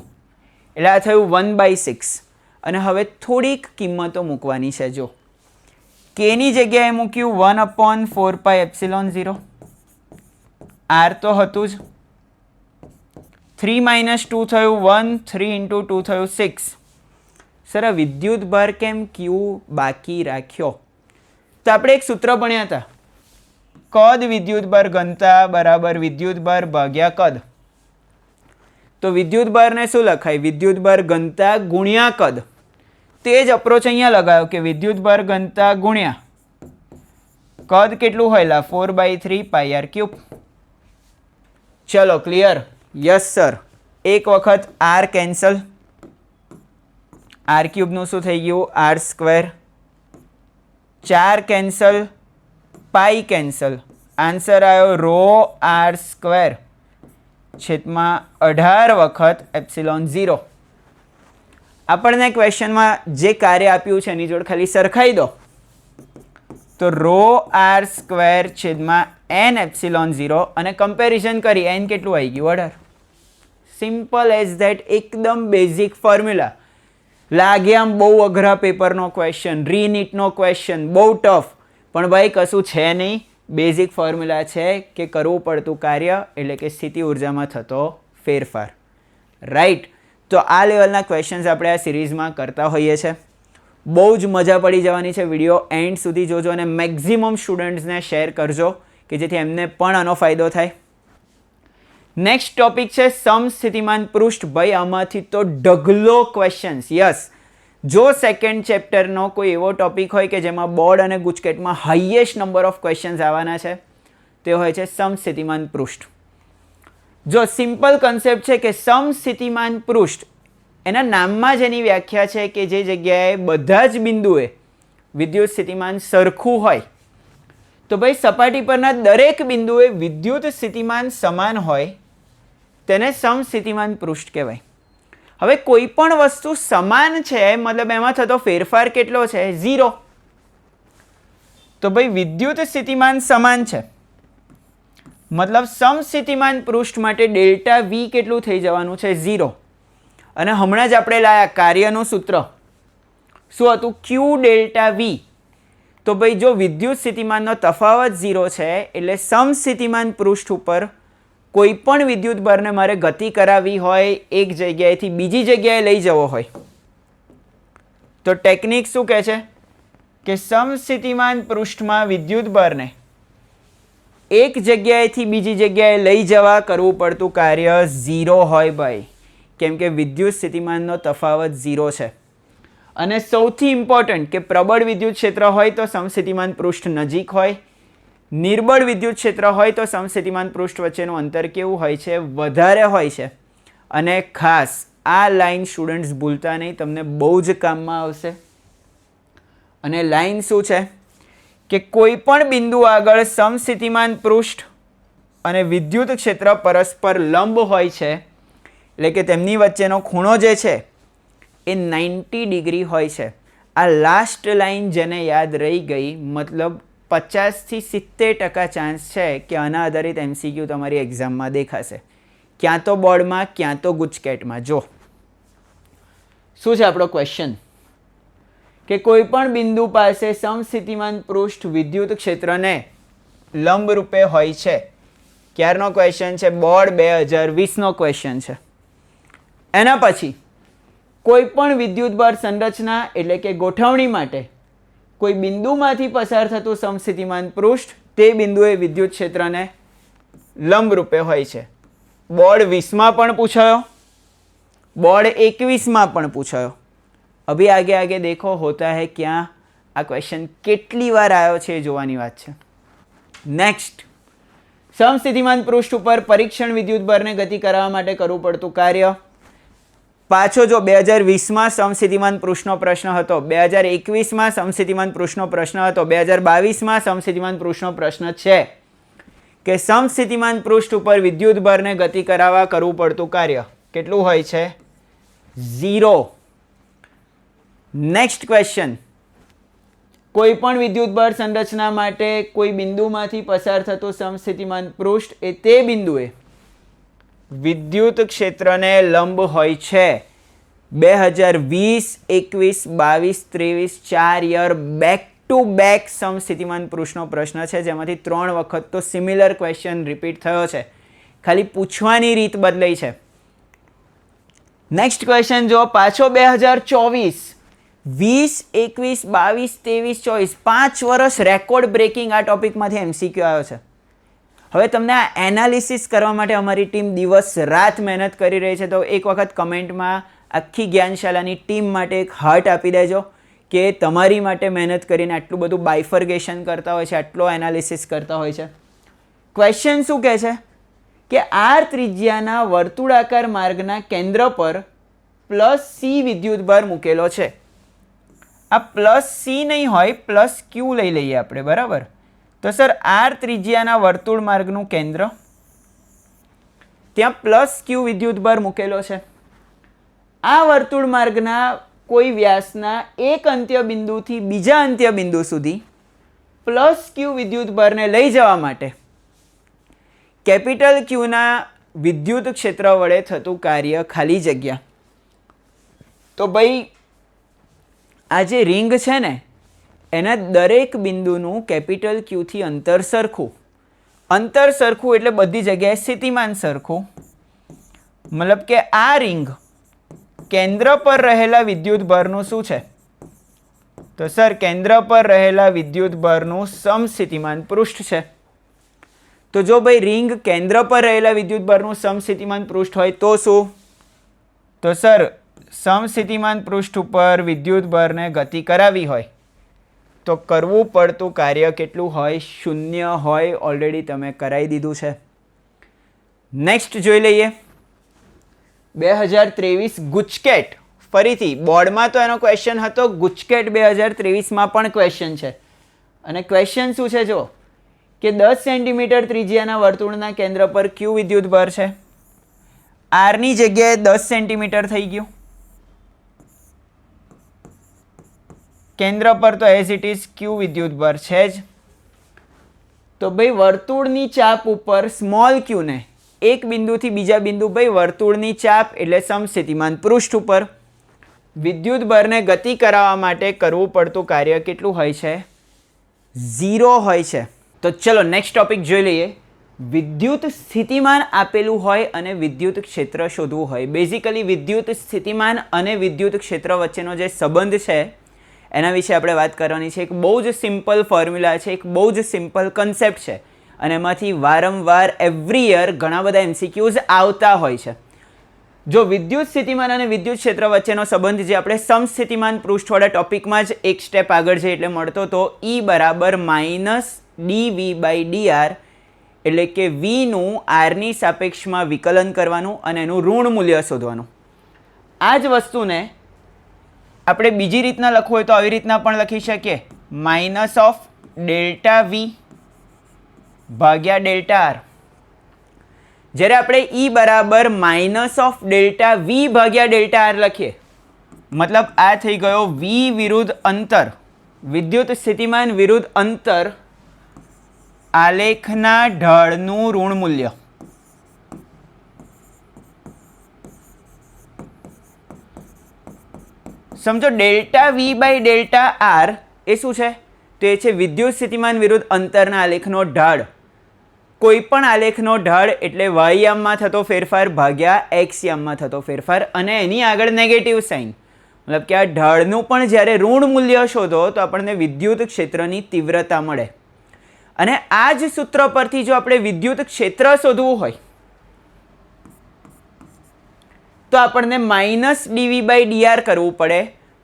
એટલે આ થયું 1/6. અને હવે થોડીક કિંમતો મૂકવાની છે. જો Kની જગ્યાએ મૂક્યું 1/4πε0, R તો હતું જ, 3 માઇનસ 2 થયું 1, 3 ઇન્ટુ 2 થયું 6. સર આ વિદ્યુતભાર કેમ Q બાકી રાખ્યો? તો આપણે એક સૂત્ર ભણ્યા હતા, કદ વિદ્યુતભાર ઘનતા બરાબર વિદ્યુતભાર ભાગ્યા કદ. તો વિદ્યુતભારને શું લખાય? વિદ્યુતભાર ઘનતા ગુણ્યા કદ. તે જ અપ્રોચ અહીંયા લગાવ્યો કે વિદ્યુતભાર ઘનતા ગુણ્યા કદ કેટલું હોય? 4/3πr³. ચલો ક્લિયર? Yes sir. એક વખત r કેન્સલ, r³ નું શું થઈ ગયું? r². 4 કેન્સલ, પાઈ કેન્સલ, આન્સર આવ્યો ρr² છેદમાં 18 વખત ε0. આપણને ક્વેશ્ચનમાં જે કાર્ય આપ્યું છે એની જોડે ખાલી સરખાઈ દો તો ρr² છેદમાં n ε0 અને કમ્પેરિઝન કરી n કેટલું આવી ગયું? 18. Simple as that. એકદમ બેઝિક ફોર્મ્યુલા. લાગે આમ બહુ અઘરા પેપરનો ક્વેશ્ચન, રીનીટનો ક્વેશ્ચન, બહુ ટફ, પણ ભાઈ કશું છે નહીં. બેઝિક ફોર્મ્યુલા છે કે કરવું પડતું કાર્ય એટલે કે સ્થિતિ ઉર્જામાં થતો ફેરફાર. રાઈટ. તો આ લેવલના ક્વેશ્ચન્સ આપણે આ સિરીઝમાં કરતા હોઈએ છીએ. બહુ જ મજા પડી જવાની છે. વિડીયો એન્ડ સુધી જોજો અને મેક્ઝિમમ સ્ટુડન્ટ્સને શેર કરજો કે જેથી એમને પણ આનો ફાયદો થાય. નેક્સ્ટ ટોપિક છે સમસ્થિતિમાન પૃષ્ઠ. ભાઈ આમાંથી તો ઢગલો ક્વેશ્ચન્સ. યસ, જો સેકન્ડ ચેપ્ટરનો કોઈ એવો ટોપિક હોય કે જેમાં બોર્ડ અને ગુજકેટમાં હાઈએસ્ટ નંબર ઓફ ક્વેશ્ચન્સ આવવાના છે તે હોય છે સમસ્થિતિમાન પૃષ્ઠ. જો સિમ્પલ કન્સેપ્ટ છે કે સમસ્થિતિમાન પૃષ્ઠ, એના નામમાં જ એની વ્યાખ્યા છે કે જે જગ્યાએ બધા જ બિંદુએ વિદ્યુત સ્થિતિમાન સરખું હોય, તો ભાઈ સપાટી પરના દરેક બિંદુએ વિદ્યુત સ્થિતિમાન સમાન હોય તેને સમસ્થિતિમાન પૃષ્ઠ કહેવાય. હવે કોઈ પણ વસ્તુ સમાન છે મતલબ એમાં થતો ફેરફાર કેટલો છે? 0. તો ભાઈ વિદ્યુત સ્થિતિમાન સમાન છે મતલબ સમસ્થિતિમાન પૃષ્ઠ માટે ડેલ્ટા વી કેટલું થઈ જવાનું છે? 0. અને હમણાં જ આપણે લાયા કાર્યનું સૂત્ર શું હતું? ક્યુ ડેલ્ટા વી. તો ભાઈ જો વિદ્યુત સ્થિતિમાનનો તફાવત 0 છે એટલે સમસ્થિતિમાન પૃષ્ઠ ઉપર કોઈ પણ વિદ્યુત ભારને મારે ગતિ કરાવવી હોય, એક જગ્યાએથી બીજી જગ્યાએ લઈ જવો હોય, તો ટેકનિક શું કહે છે કે સમસ્થિતિમાન પૃષ્ઠમાં વિદ્યુત ભારને એક જગ્યાએથી બીજી જગ્યાએ લઈ જવા કરવું પડતું કાર્ય 0 હોય ભાઈ, કેમ કે વિદ્યુત સ્થિતિમાનનો તફાવત 0 છે. અને સૌથી ઇમ્પોર્ટન્ટ કે પ્રબળ વિદ્યુત ક્ષેત્ર હોય તો સમસ્થિતિમાન પૃષ્ઠ નજીક હોય, નિર્બળ વિદ્યુત ક્ષેત્ર હોય તો સમસ્થિતિમાન પૃષ્ઠ વચ્ચેનું અંતર કેવું હોય છે? વધારે હોય છે. અને ખાસ આ લાઈન સ્ટુડન્ટ્સ ભૂલતા નહીં, તમને બહુ જ કામમાં આવશે. અને લાઈન શું છે કે કોઈ પણ બિંદુ આગળ સમસ્થિતિમાન પૃષ્ઠ અને વિદ્યુત ક્ષેત્ર પરસ્પર લંબ હોય છે, એટલે કે તેમની વચ્ચેનો ખૂણો જે છે એ 90 ડિગ્રી હોય છે. આ લાસ્ટ લાઈન જેને યાદ રહી ગઈ, મતલબ 50 થી 70% ચાન્સ છે કે આના આધારિત MCQ તમારી એક્ઝામમાં દેખાશે, ક્યાં તો બોર્ડમાં ક્યાં તો ગુજકેટમાં. જો શું છે આપણો ક્વેશ્ચન કે કોઈ પણ બિંદુ પાસે સમસ્થિતિમાન પૃષ્ઠ વિદ્યુત ક્ષેત્રને લંબ રૂપે હોય છે. ક્યારનો ક્વેશ્ચન છે? બોર્ડ 2020નો ક્વેશ્ચન છે. એના પછી કોઈ પણ વિદ્યુતભાર સંરચના એટલે કે ગોઠવણી માટે કોઈ બિંદુમાંથી પસાર થતું સમસ્થિતિમાન પૃષ્ઠ તે બિંદુએ વિદ્યુત ક્ષેત્રને લંબ રૂપે હોય છે. બોર્ડ 20માં પણ પૂછાયો, બોર્ડ 21માં પણ પૂછાયો. અભી આગે આગે દેખો હોતા હૈ ક્યાં. આ ક્વેશ્ચન કેટલી વાર આવ્યો છે એ જોવાની વાત છે. નેક્સ્ટ, સમસ્થિતિમાન પૃષ્ઠ ઉપર પરીક્ષણ વિદ્યુતભારને ગતિ કરાવવા માટે કરવું પડતું કાર્ય. પાછો જો 2020માં સમસ્થિતિમાન પૃષ્ઠનો પ્રશ્ન હતો, 2021માં સમસ્થિતિમાન પૃષ્ઠનો પ્રશ્ન હતો, 2022માં સમસ્થિતિમાન પૃષ્ઠનો પ્રશ્ન છે કે સમસ્થિતિમાન પૃષ્ઠ ઉપર વિદ્યુતભારને ગતિ કરાવવા કરવું પડતું કાર્ય કેટલું હોય છે? 0. નેક્સ્ટ ક્વેશ્ચન, કોઈ પણ વિદ્યુતભાર સંરચના માટે કોઈ બિંદુમાંથી પસાર થતું સમસ્થિતિમાન પૃષ્ઠ એ તે બિંદુએ વિદ્યુત ક્ષેત્રને લંબ હોય છે. 2020, 21, 22, 23 4 યર બેક ટુ બેક સમસ્થિતિમાન પૃષ્ઠનો પ્રશ્ન છે, જેમાંથી 3 વખત તો સિમિલર ક્વેશ્ચન રિપીટ થયો છે, ખાલી પૂછવાની રીત બદલાઈ છે. નેક્સ્ટ ક્વેશ્ચન જો પાછો 2024, 20, 21, 22, 23, 24 5 વર્ષ રેકોર્ડ બ્રેકિંગ આ ટોપિકમાંથી MCQ આવ્યો છે. હવે તમને આ એનાલિસિસ કરવા માટે અમારી ટીમ દિવસ રાત મહેનત કરી રહી છે, તો એક વખત કમેન્ટમાં આખી જ્ઞાનશાલાની ટીમ માટે એક હાર્ટ આપી દેજો કે તમારી માટે મહેનત કરીને આટલું બધું બાયફર્ગેશન કરતા હોય છે, આટલો એનાલિસિસ કરતા હોય છે. ક્વેશ્ચન શું કહે છે કે R ત્રિજ્યાના વર્તુળાકાર માર્ગના કેન્દ્ર પર +C વિદ્યુતભાર મૂકેલો છે. આ +C નહીં હોય, +Q લઈ લઈએ આપણે, બરાબર? તો સર R ત્રિજ્યાના વર્તુળ માર્ગનું કેન્દ્ર, ત્યાં +Q વિદ્યુતભાર મૂકેલો છે. આ વર્તુળ માર્ગના કોઈ વ્યાસના એક અંત્ય બિંદુથી બીજા અંત્ય બિંદુ સુધી +Q વિદ્યુતભારને લઈ જવા માટે કેપિટલ Qના વિદ્યુત ક્ષેત્ર વડે થતું કાર્ય ખાલી જગ્યા. તો ભાઈ આ જે રિંગ છે ને એના દરેક બિંદુનું કેપિટલ ક્યુથી અંતર સરખું. અંતર સરખું એટલે બધી જગ્યાએ સ્થિતિમાન સરખું. મતલબ કે આ રિંગ કેન્દ્ર પર રહેલા વિદ્યુત ભારનું શું છે? તો સર કેન્દ્ર પર રહેલા વિદ્યુત ભારનું સમસ્થિતિમાન પૃષ્ઠ છે. તો જો ભાઈ રિંગ કેન્દ્ર પર રહેલા વિદ્યુત ભારનું સમસ્થિતિમાન પૃષ્ઠ હોય તો શું? તો સર સમસ્થિતિમાન પૃષ્ઠ ઉપર વિદ્યુત ભારને ગતિ કરાવી હોય તો કરવું પડતું કાર્ય કેટલું હોય? 0 હોય. ઓલરેડી તમે કરાવી દીધું છે. નેક્સ્ટ જોઈ લઈએ 2023 ગુજકેટ. ફરીથી બોર્ડમાં તો એનો ક્વેશ્ચન હતો, ગુજકેટ 2023માં પણ ક્વેશ્ચન છે. અને ક્વેશ્ચન શું છે જો કે 10 સેન્ટીમીટર ત્રિજ્યાના વર્તુળના કેન્દ્ર પર ક્યુ વિદ્યુત ભાર છે? આરની જગ્યાએ 10 સેન્ટીમીટર થઈ ગયું. કેન્દ્ર પર તો એઝ ઇટ ઇઝ ક્યુ વિદ્યુત ભાર છે જ. તો ભાઈ વર્તુળની ચાપ ઉપર સ્મોલ ક્યુને એક બિંદુથી બીજા બિંદુ, ભાઈ વર્તુળની ચાપ એટલે સમસ્થિતિમાન પૃષ્ઠ ઉપર વિદ્યુત ભારને ગતિ કરાવવા માટે કરવું પડતું કાર્ય કેટલું હોય છે? 0 હોય છે. તો ચલો નેક્સ્ટ ટોપિક જોઈ લઈએ. વિદ્યુત સ્થિતિમાન આપેલું હોય અને વિદ્યુત ક્ષેત્ર શોધવું હોય. બેઝિકલી વિદ્યુત સ્થિતિમાન અને વિદ્યુત ક્ષેત્ર વચ્ચેનો જે સંબંધ છે એના વિશે આપણે વાત કરવાની છે. એક બહુ જ સિમ્પલ ફોર્મ્યુલા છે, એક બહુ જ સિમ્પલ કન્સેપ્ટ છે અને એમાંથી વારંવાર એવરી યર ઘણા બધા MCQs આવતા હોય છે. જો વિદ્યુત સ્થિતિમાન અને વિદ્યુત ક્ષેત્ર વચ્ચેનો સંબંધ જે આપણે સમસ્થિતિમાન પૃષ્ઠવાળા ટોપિકમાં જ એક સ્ટેપ આગળ છે એટલે મળતો તો E બરાબર -dv/dr, એટલે કે વીનું આરની સાપેક્ષમાં વિકલન કરવાનું અને એનું ઋણ મૂલ્ય શોધવાનું. આ જ વસ્તુને આપણે બીજી રીતના લખવું હોય તો આવી રીતના પણ લખી શકીએ, -∆V ભાગ્યા ∆R. જ્યારે આપણે E બરાબર -∆V ભાગ્યા ∆R લખીએ, મતલબ આ થઈ ગયો V વિરુદ્ધ અંતર, વિદ્યુત સ્થિતિમાન વિરુદ્ધ અંતર, આલેખના ઢાળનું ઋણ મૂલ્ય. સમજો ∆V/∆R એ શું છે? તો એ છે વિદ્યુત સ્થિતિમાન વિરુદ્ધ અંતરના આલેખનો ઢાળ. કોઈ પણ આલેખનો ઢાળ એટલે y યામમાં થતો ફેરફાર ભાગ્યા x યામમાં થતો ફેરફાર અને એની આગળ નેગેટિવ સાઇન. મતલબ કે આ ઢાળનું પણ જ્યારે ઋણ મૂલ્ય શોધો તો આપણને વિદ્યુત ક્ષેત્રની તીવ્રતા મળે. અને આ જ સૂત્ર પરથી જો આપણે વિદ્યુત ક્ષેત્ર શોધવું હોય તો આપણને -dv/dr કરવું પડે,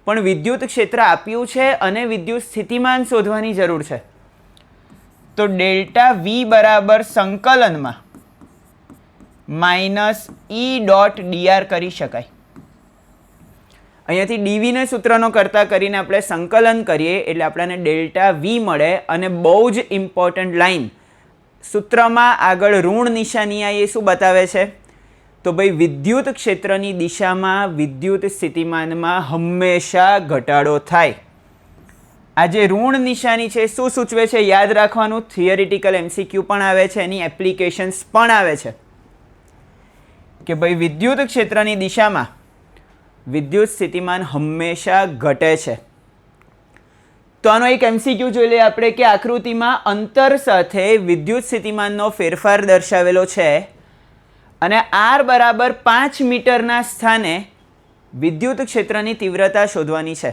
પણ વિદ્યુત ક્ષેત્ર આપ્યું છે અને વિદ્યુત સ્થિતિમાન શોધવાની જરૂર છે. તો ∆V બરાબર સંકલનમાં -E.dr કરી શકાય. અહીંયાથી dvને સૂત્રનો કરતા કરીને આપણે સંકલન કરીએ એટલે આપણને ∆V મળે. અને બહુ જ ઇમ્પોર્ટન્ટ લાઈન, સૂત્રમાં આગળ ઋણ નિશાની એ શું બતાવે છે? તો ભાઈ વિદ્યુત ક્ષેત્રની દિશામાં વિદ્યુત સ્થિતિમાનમાં હંમેશા ઘટાડો થાય. આ જે ઋણ નિશાની છે શું સૂચવે છે? યાદ રાખવાનું, થિયરિટિકલ MCQ પણ આવે છે, એની એપ્લિકેશન્સ પણ આવે છે કે ભાઈ વિદ્યુત ક્ષેત્રની દિશામાં વિદ્યુત સ્થિતિમાન હંમેશા ઘટે છે. તો આનો એક MCQ જોઈ લઈએ આપણે કે આકૃતિમાં અંતર સાથે વિદ્યુત સ્થિતિમાનનો ફેરફાર દર્શાવેલો છે અને R બરાબર 5 મીટરના સ્થાને વિદ્યુત ક્ષેત્રની તીવ્રતા શોધવાની છે.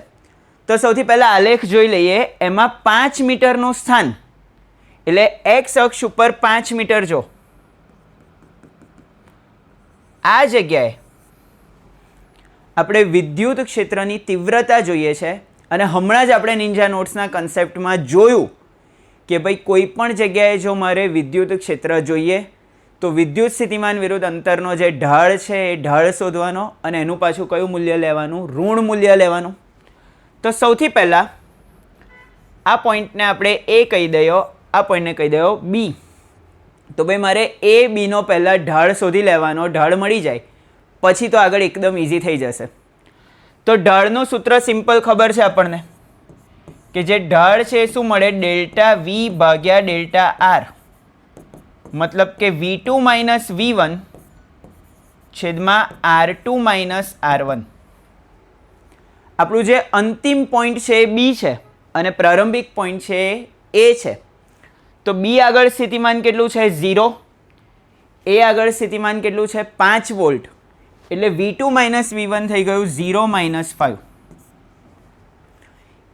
તો સૌથી પહેલાં આલેખ જોઈ લઈએ. એમાં 5 મીટરનું સ્થાન એટલે x અક્ષ ઉપર 5 મીટર. જો આ જગ્યાએ આપણે વિદ્યુત ક્ષેત્રની તીવ્રતા જોઈએ છે અને હમણાં જ આપણે નિંજા નોટ્સના કન્સેપ્ટમાં જોયું કે ભાઈ કોઈ પણ જગ્યાએ જો મારે વિદ્યુત ક્ષેત્ર જોઈએ તો વિદ્યુત સ્થિતિમાન વિરુદ્ધ અંતરનો જે ઢાળ છે એ ઢાળ શોધવાનો અને એનું પાછું કયું મૂલ્ય લેવાનું? ઋણ મૂલ્ય લેવાનું. તો સૌથી પહેલાં આ પોઈન્ટને આપણે A કહી દઈએ, આ પોઈન્ટને કહી દઈએ B. તો ભાઈ મારે A Bનો પહેલાં ઢાળ શોધી લેવાનો, ઢાળ મળી જાય પછી તો આગળ એકદમ ઇઝી થઈ જશે. તો ઢાળનું સૂત્ર સિમ્પલ ખબર છે આપણને કે જે ઢાળ છે એ શું મળે? ∆V ભાગ્યા ∆R. મતલબ કે V2 - V1 છેદમાં R2 - R1. આપણું જે અંતિમ પોઈન્ટ છે એ બી છે અને પ્રારંભિક પોઈન્ટ છે એ છે. તો બી આગળ સ્થિતિમાન કેટલું છે 0, એ આગળ સ્થિતિમાન કેટલું છે 5 વોલ્ટ, એટલે V2 માઇનસ V1 થઈ ગયું 0 માઇનસ 5.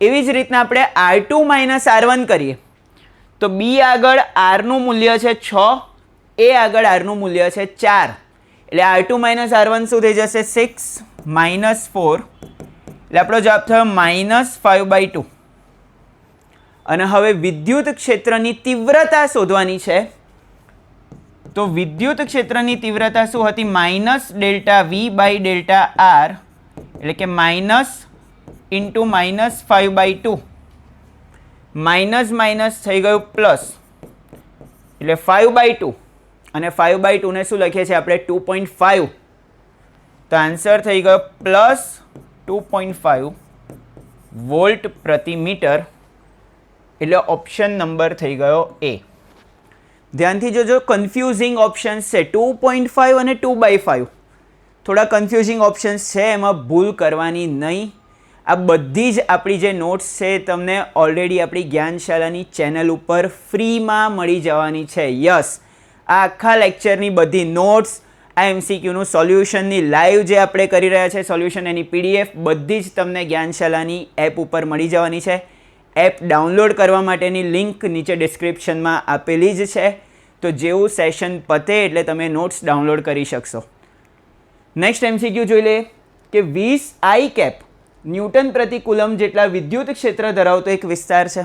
એવી જ રીતના આપણે R2 માઇનસ R1 કરીએ તો બી આગળ આરનું મૂલ્ય છે 6, એ આગળ આરનું મૂલ્ય છે 4, એટલે R2 માઇનસ R1 શું થઈ જશે 6 માઇનસ 4, એટલે આપણો જવાબ થયો -5/2. અને હવે વિદ્યુત ક્ષેત્રની તીવ્રતા શોધવાની છે. તો વિદ્યુત ક્ષેત્રની તીવ્રતા શું હતી? -ΔV/ΔR, એટલે કે માઇનસ ઇન્ટુ -5/2. માઇનસ માઇનસ થઈ ગયું પ્લસ, એટલે 5/2, અને 5/2 ને શું લખીએ છીએ આપણે 2.5. તો આન્સર થઈ ગયો +2.5 વોલ્ટ પ્રતિ મીટર, એટલે ઓપ્શન નંબર થઈ ગયો એ. ધ્યાનથી જોજો, કન્ફ્યુઝિંગ ઓપ્શન્સ છે 2.5 અને 2/5, થોડા કન્ફ્યુઝિંગ ઓપ્શન્સ છે, એમાં ભૂલ કરવાની નહીં. આ બધી જ આપણી જે નોટ્સ છે તમને ઓલરેડી આપણી જ્ઞાનશાળાની ચેનલ ઉપર ફ્રીમાં મળી જવાની છે. યસ, આ આખા લેક્ચરની બધી નોટ્સ, આ MCQનું સોલ્યુશનની લાઈવ જે આપણે કરી રહ્યા છે સોલ્યુશન, એની PDF બધી જ તમને જ્ઞાનશાળાની એપ ઉપર મળી જવાની છે. એપ ડાઉનલોડ કરવા માટેની લિંક નીચે ડિસ્ક્રિપ્શનમાં આપેલી જ છે. તો જેવું સેશન પતે એટલે તમે નોટ્સ ડાઉનલોડ કરી શકશો. નેક્સ્ટ MCQ જોઈ લઈએ કે 20 I કેપ ન્યૂટન પ્રતિ કુલમ જેટલા વિદ્યુત ક્ષેત્ર ધરાવતો એક વિસ્તાર છે.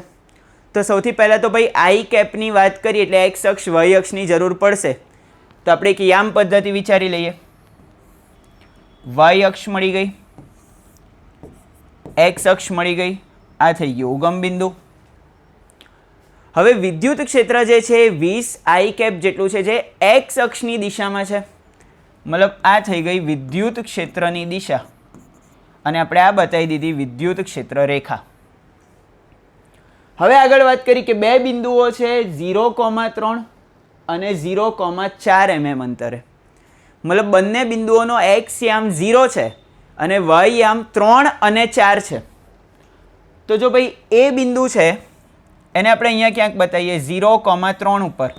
તો સૌથી પહેલાં તો ભાઈ I કેપની વાત કરીએ એટલે એક્સ અક્ષ વાય અક્ષની જરૂર પડશે. તો આપણે એક યામ પદ્ધતિ વિચારી લઈએ. વાય અક્ષ મળી ગઈ, એક્સ અક્ષ મળી ગઈ, આ થઈ ગયું ઉગમ બિંદુ. હવે વિદ્યુત ક્ષેત્ર જે છે 20 I કેપ જેટલું છે જે એક્સ અક્ષની દિશામાં છે, મતલબ આ થઈ ગઈ વિદ્યુત ક્ષેત્રની દિશા, અને આપણે આ બતાવી દીધી વિદ્યુત ક્ષેત્ર રેખા. હવે આગળ વાત કરી કે બે બિંદુઓ છે 0,3 અને 0,4 mm અંતરે, મતલબ બંને બિંદુઓનો એક્સ યામ 0 છે અને વાય યામ 3 અને 4 છે. તો જો ભાઈ એ બિંદુ છે એને આપણે અહીંયા ક્યાંક બતાવીએ 0,3 ઉપર,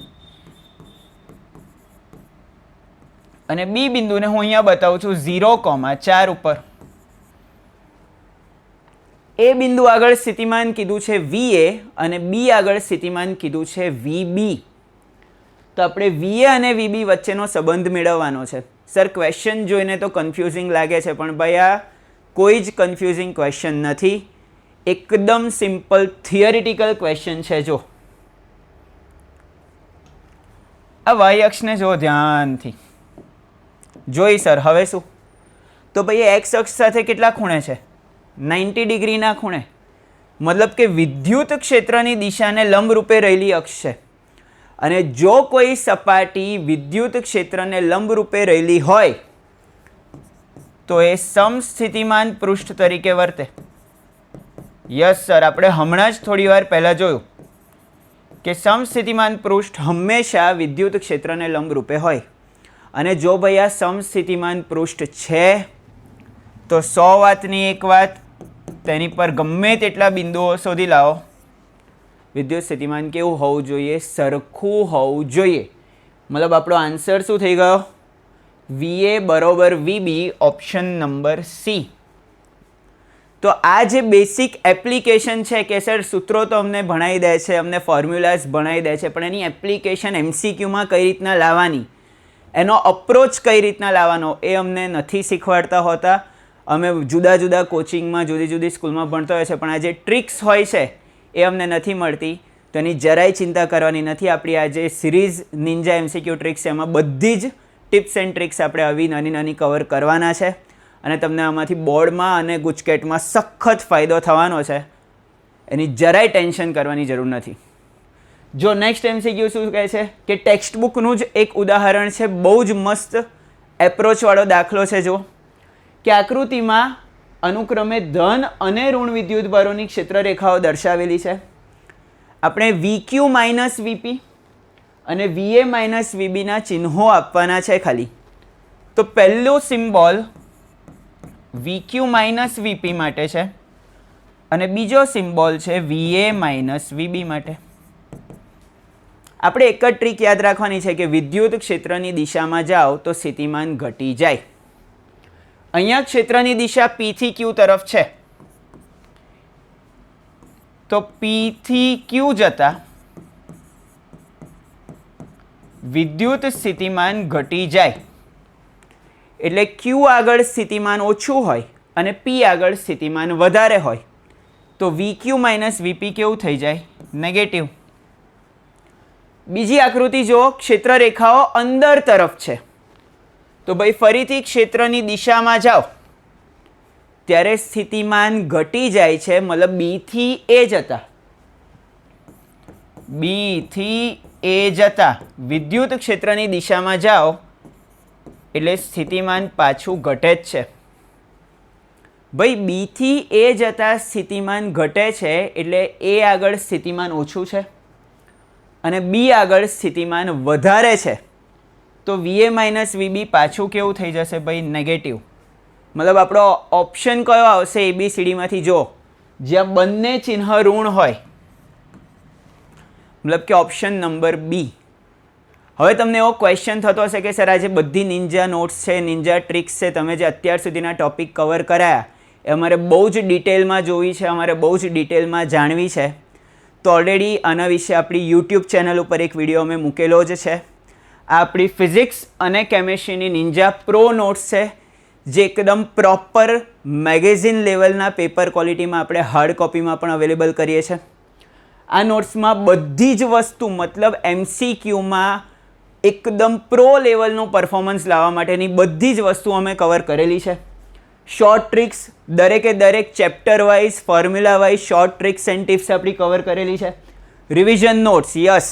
અને બી બિંદુને હું અહીંયા બતાવું છું 0,4 ઉપર. એ બિંદુ આગળ સ્થિતિમાન કીધું છે VA અને બી આગળ સ્થિતિમાન કીધું છે VB. તો આપણે VA અને VB વચ્ચેનો સંબંધ મેળવવાનો છે. સર ક્વેશ્ચન જોઈને તો કન્ફ્યુઝિંગ લાગે છે, પણ ભાઈ આ કોઈ જ કન્ફ્યુઝિંગ ક્વેશ્ચન નથી, એકદમ સિમ્પલ થિયરિટિકલ ક્વેશ્ચન છે. જો આ વાય અક્ષને જો ધ્યાનથી જોઈ સર, હવે શું? તો ભાઈ એક્સ અક્ષ સાથે કેટલા ખૂણે છે? 90 ડિગ્રીના ખૂણે, મતલબ કે વિદ્યુત ક્ષેત્રની દિશાને લંબરૂપે રહેલી અક્ષ છે. અને જો કોઈ સપાટી વિદ્યુત ક્ષેત્રને લંબરૂપે રહેલી હોય તો એ સમસ્થિતિમાન પૃષ્ઠ તરીકે વર્તે. યસ સર, આપણે હમણાં જ થોડી વાર પહેલાં જોયું કે સમસ્થિતિમાન પૃષ્ઠ હંમેશા વિદ્યુત ક્ષેત્રને લંબરૂપે હોય. અને જો ભાઈ આ સમસ્થિતિમાન પૃષ્ઠ છે તો 100 વાતની એક વાત, તેની પર ગમે તેટલા બિંદુઓ શોધી લાવો, વિદ્યુત સ્થિતિમાન કેવું હોવું જોઈએ? સરખું હોવું જોઈએ. મતલબ આપણો આન્સર શું થઈ ગયો? VA બરોબર VB, ઓપ્શન નંબર C. તો આ જે બેસિક એપ્લિકેશન છે કે સર સૂત્રો તો અમને ભણાવી દે છે, અમને ફોર્મ્યુલાઝ ભણાવી દે છે, પણ એની એપ્લિકેશન MCQમાં કઈ રીતના લાવવાની, એનો અપ્રોચ કઈ રીતના લાવવાનો એ અમને નથી શીખવાડતા હોતા. અમે જુદા જુદા કોચિંગમાં જુદી જુદી સ્કૂલમાં ભણતા હોય છે, પણ આ જે ટ્રિક્સ હોય છે એ અમને નથી મળતી. તો એની જરાય ચિંતા કરવાની નથી. આપણી આ જે સિરીઝ નિંજા MCQ ટ્રિક્સ છે એમાં બધી જ ટિપ્સ એન્ડ ટ્રિક્સ આપણે આવી નાની નાની કવર કરવાના છે, અને તમને આમાંથી બોર્ડમાં અને ગુજકેટમાં સખત ફાયદો થવાનો છે. એની જરાય ટેન્શન કરવાની જરૂર નથી. જો નેક્સ્ટ MCQ શું કહે છે કે ટેક્સ્ટ બુકનું જ એક ઉદાહરણ છે, બહુ જ મસ્ત એપ્રોચવાળો દાખલો છે. જો કે આકૃતિમાં અનુક્રમે ધન અને ઋણ વિદ્યુતભારોની ક્ષેત્રરેખાઓ દર્શાવેલી છે. આપણે VQ માઇનસ VP અને VA માઇનસ VBના ચિહ્નો આપવાના છે ખાલી. તો પહેલો સિમ્બોલ VQ માઇનસ VP માટે છે અને બીજો સિમ્બોલ છે VA માઇનસ VB માટે. આપણે એક જ ટ્રીક યાદ રાખવાની છે કે વિદ્યુત ક્ષેત્રની દિશામાં જાઓ તો સ્થિતિમાન ઘટી જાય. અહીંયા ક્ષેત્રની દિશા P થી Q તરફ છે તો P થી Q જતા વિદ્યુત સ્થિતિમાન ઘટી જાય. એટલે Q આગળ સ્થિતિમાન ઓછું હોય અને P આગળ સ્થિતિમાન વધારે હોય તો VQ માઇનસ VP કેવું થઈ જાય? નેગેટિવ. બીજી આકૃતિ જો, ક્ષેત્ર રેખાઓ અંદર તરફ છે તો ભાઈ ફરીથી ક્ષેત્રની દિશામાં જાઓ ત્યારે સ્થિતિમાન ઘટી જાય છે, મતલબ B થી A જતા. B થી A જતા વિદ્યુત ક્ષેત્રની દિશામાં જાઓ એટલે સ્થિતિમાન પાછું ઘટે જ છે. ભાઈ B થી A જતા સ્થિતિમાન ઘટે છે એટલે A આગળ સ્થિતિમાન ઓછું છે અને B આગળ સ્થિતિમાન વધારે છે તો VA માઇનસ VB પાછું કેવું થઈ જશે ભાઈ? નેગેટિવ. મતલબ આપણો ઓપ્શન કયો આવશે ABCDમાંથી? જો જ્યાં બંને ચિહ્ન ઋણ હોય, મતલબ કે ઓપ્શન નંબર B. હવે તમને એવો ક્વેશ્ચન થતો હશે કે સર આજે બધી નિંજા નોટ્સ છે, નિંજા ટ્રિક્સ છે, તમે જે અત્યાર સુધીના ટોપિક કવર કરાયા એ અમારે બહુ જ ડિટેલમાં જોવી છે, અમારે બહુ જ ડિટેલમાં જાણવી છે. તો ઓલરેડી આના વિશે આપણી યુટ્યુબ ચેનલ ઉપર એક વિડીયો અમે મૂકેલો જ છે. આ આપણી ફિઝિક્સ અને કેમેસ્ટ્રીની નિંજા પ્રો નોટ્સ છે જે એકદમ પ્રોપર મેગેઝિન લેવલના પેપર ક્વોલિટીમાં આપણે હાર્ડ કોપીમાં પણ અવેલેબલ કરીએ છીએ. આ નોટ્સમાં બધી જ વસ્તુ, મતલબ MCQમાં એકદમ પ્રો લેવલનું પરફોર્મન્સ લાવવા માટેની બધી જ વસ્તુ અમે કવર કરેલી છે. શોર્ટ ટ્રિક્સ દરેકે દરેક chapter wise, formula wise short tricks and tips આપણી કવર કરેલી છે. રિવિઝન નોટ્સ, યસ,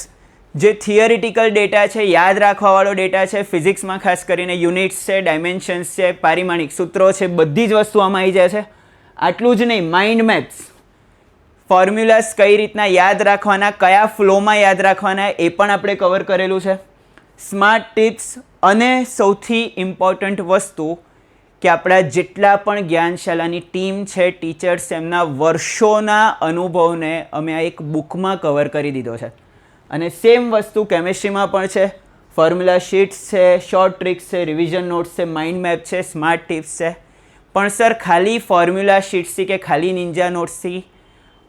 જે થિયરિટિકલ ડેટા છે, યાદ રાખવાવાળો ડેટા છે, ફિઝિક્સમાં ખાસ કરીને યુનિટ્સ છે, ડાયમેન્શન્સ છે, પારિમાણિક સૂત્રો છે, બધી જ વસ્તુ આમાં આવી જાય છે. આટલું જ નહીં, માઇન્ડ મેપ્સ, ફોર્મ્યુલાસ કઈ રીતના યાદ રાખવાના, કયા ફ્લોમાં યાદ રાખવાના એ પણ આપણે કવર કરેલું છે. સ્માર્ટ ટિપ્સ અને સૌથી ઇમ્પોર્ટન્ટ વસ્તુ કે આપણા જેટલા પણ જ્ઞાનશાલાની ટીમ છે, ટીચર્સ, એમના વર્ષોના અનુભવને અમે આ એક બુકમાં કવર કરી દીધો છે. અને સેમ વસ્તુ કેમેસ્ટ્રીમાં પણ છે. ફોર્મ્યુલા શીટ્સ છે, શોર્ટ ટ્રિક્સ છે, રિવિઝન નોટ્સ છે, માઇન્ડ મેપ છે, સ્માર્ટ ટિપ્સ છે. પણ સર ખાલી ફોર્મ્યુલા શીટ્સથી કે ખાલી નિંજા નોટ્સથી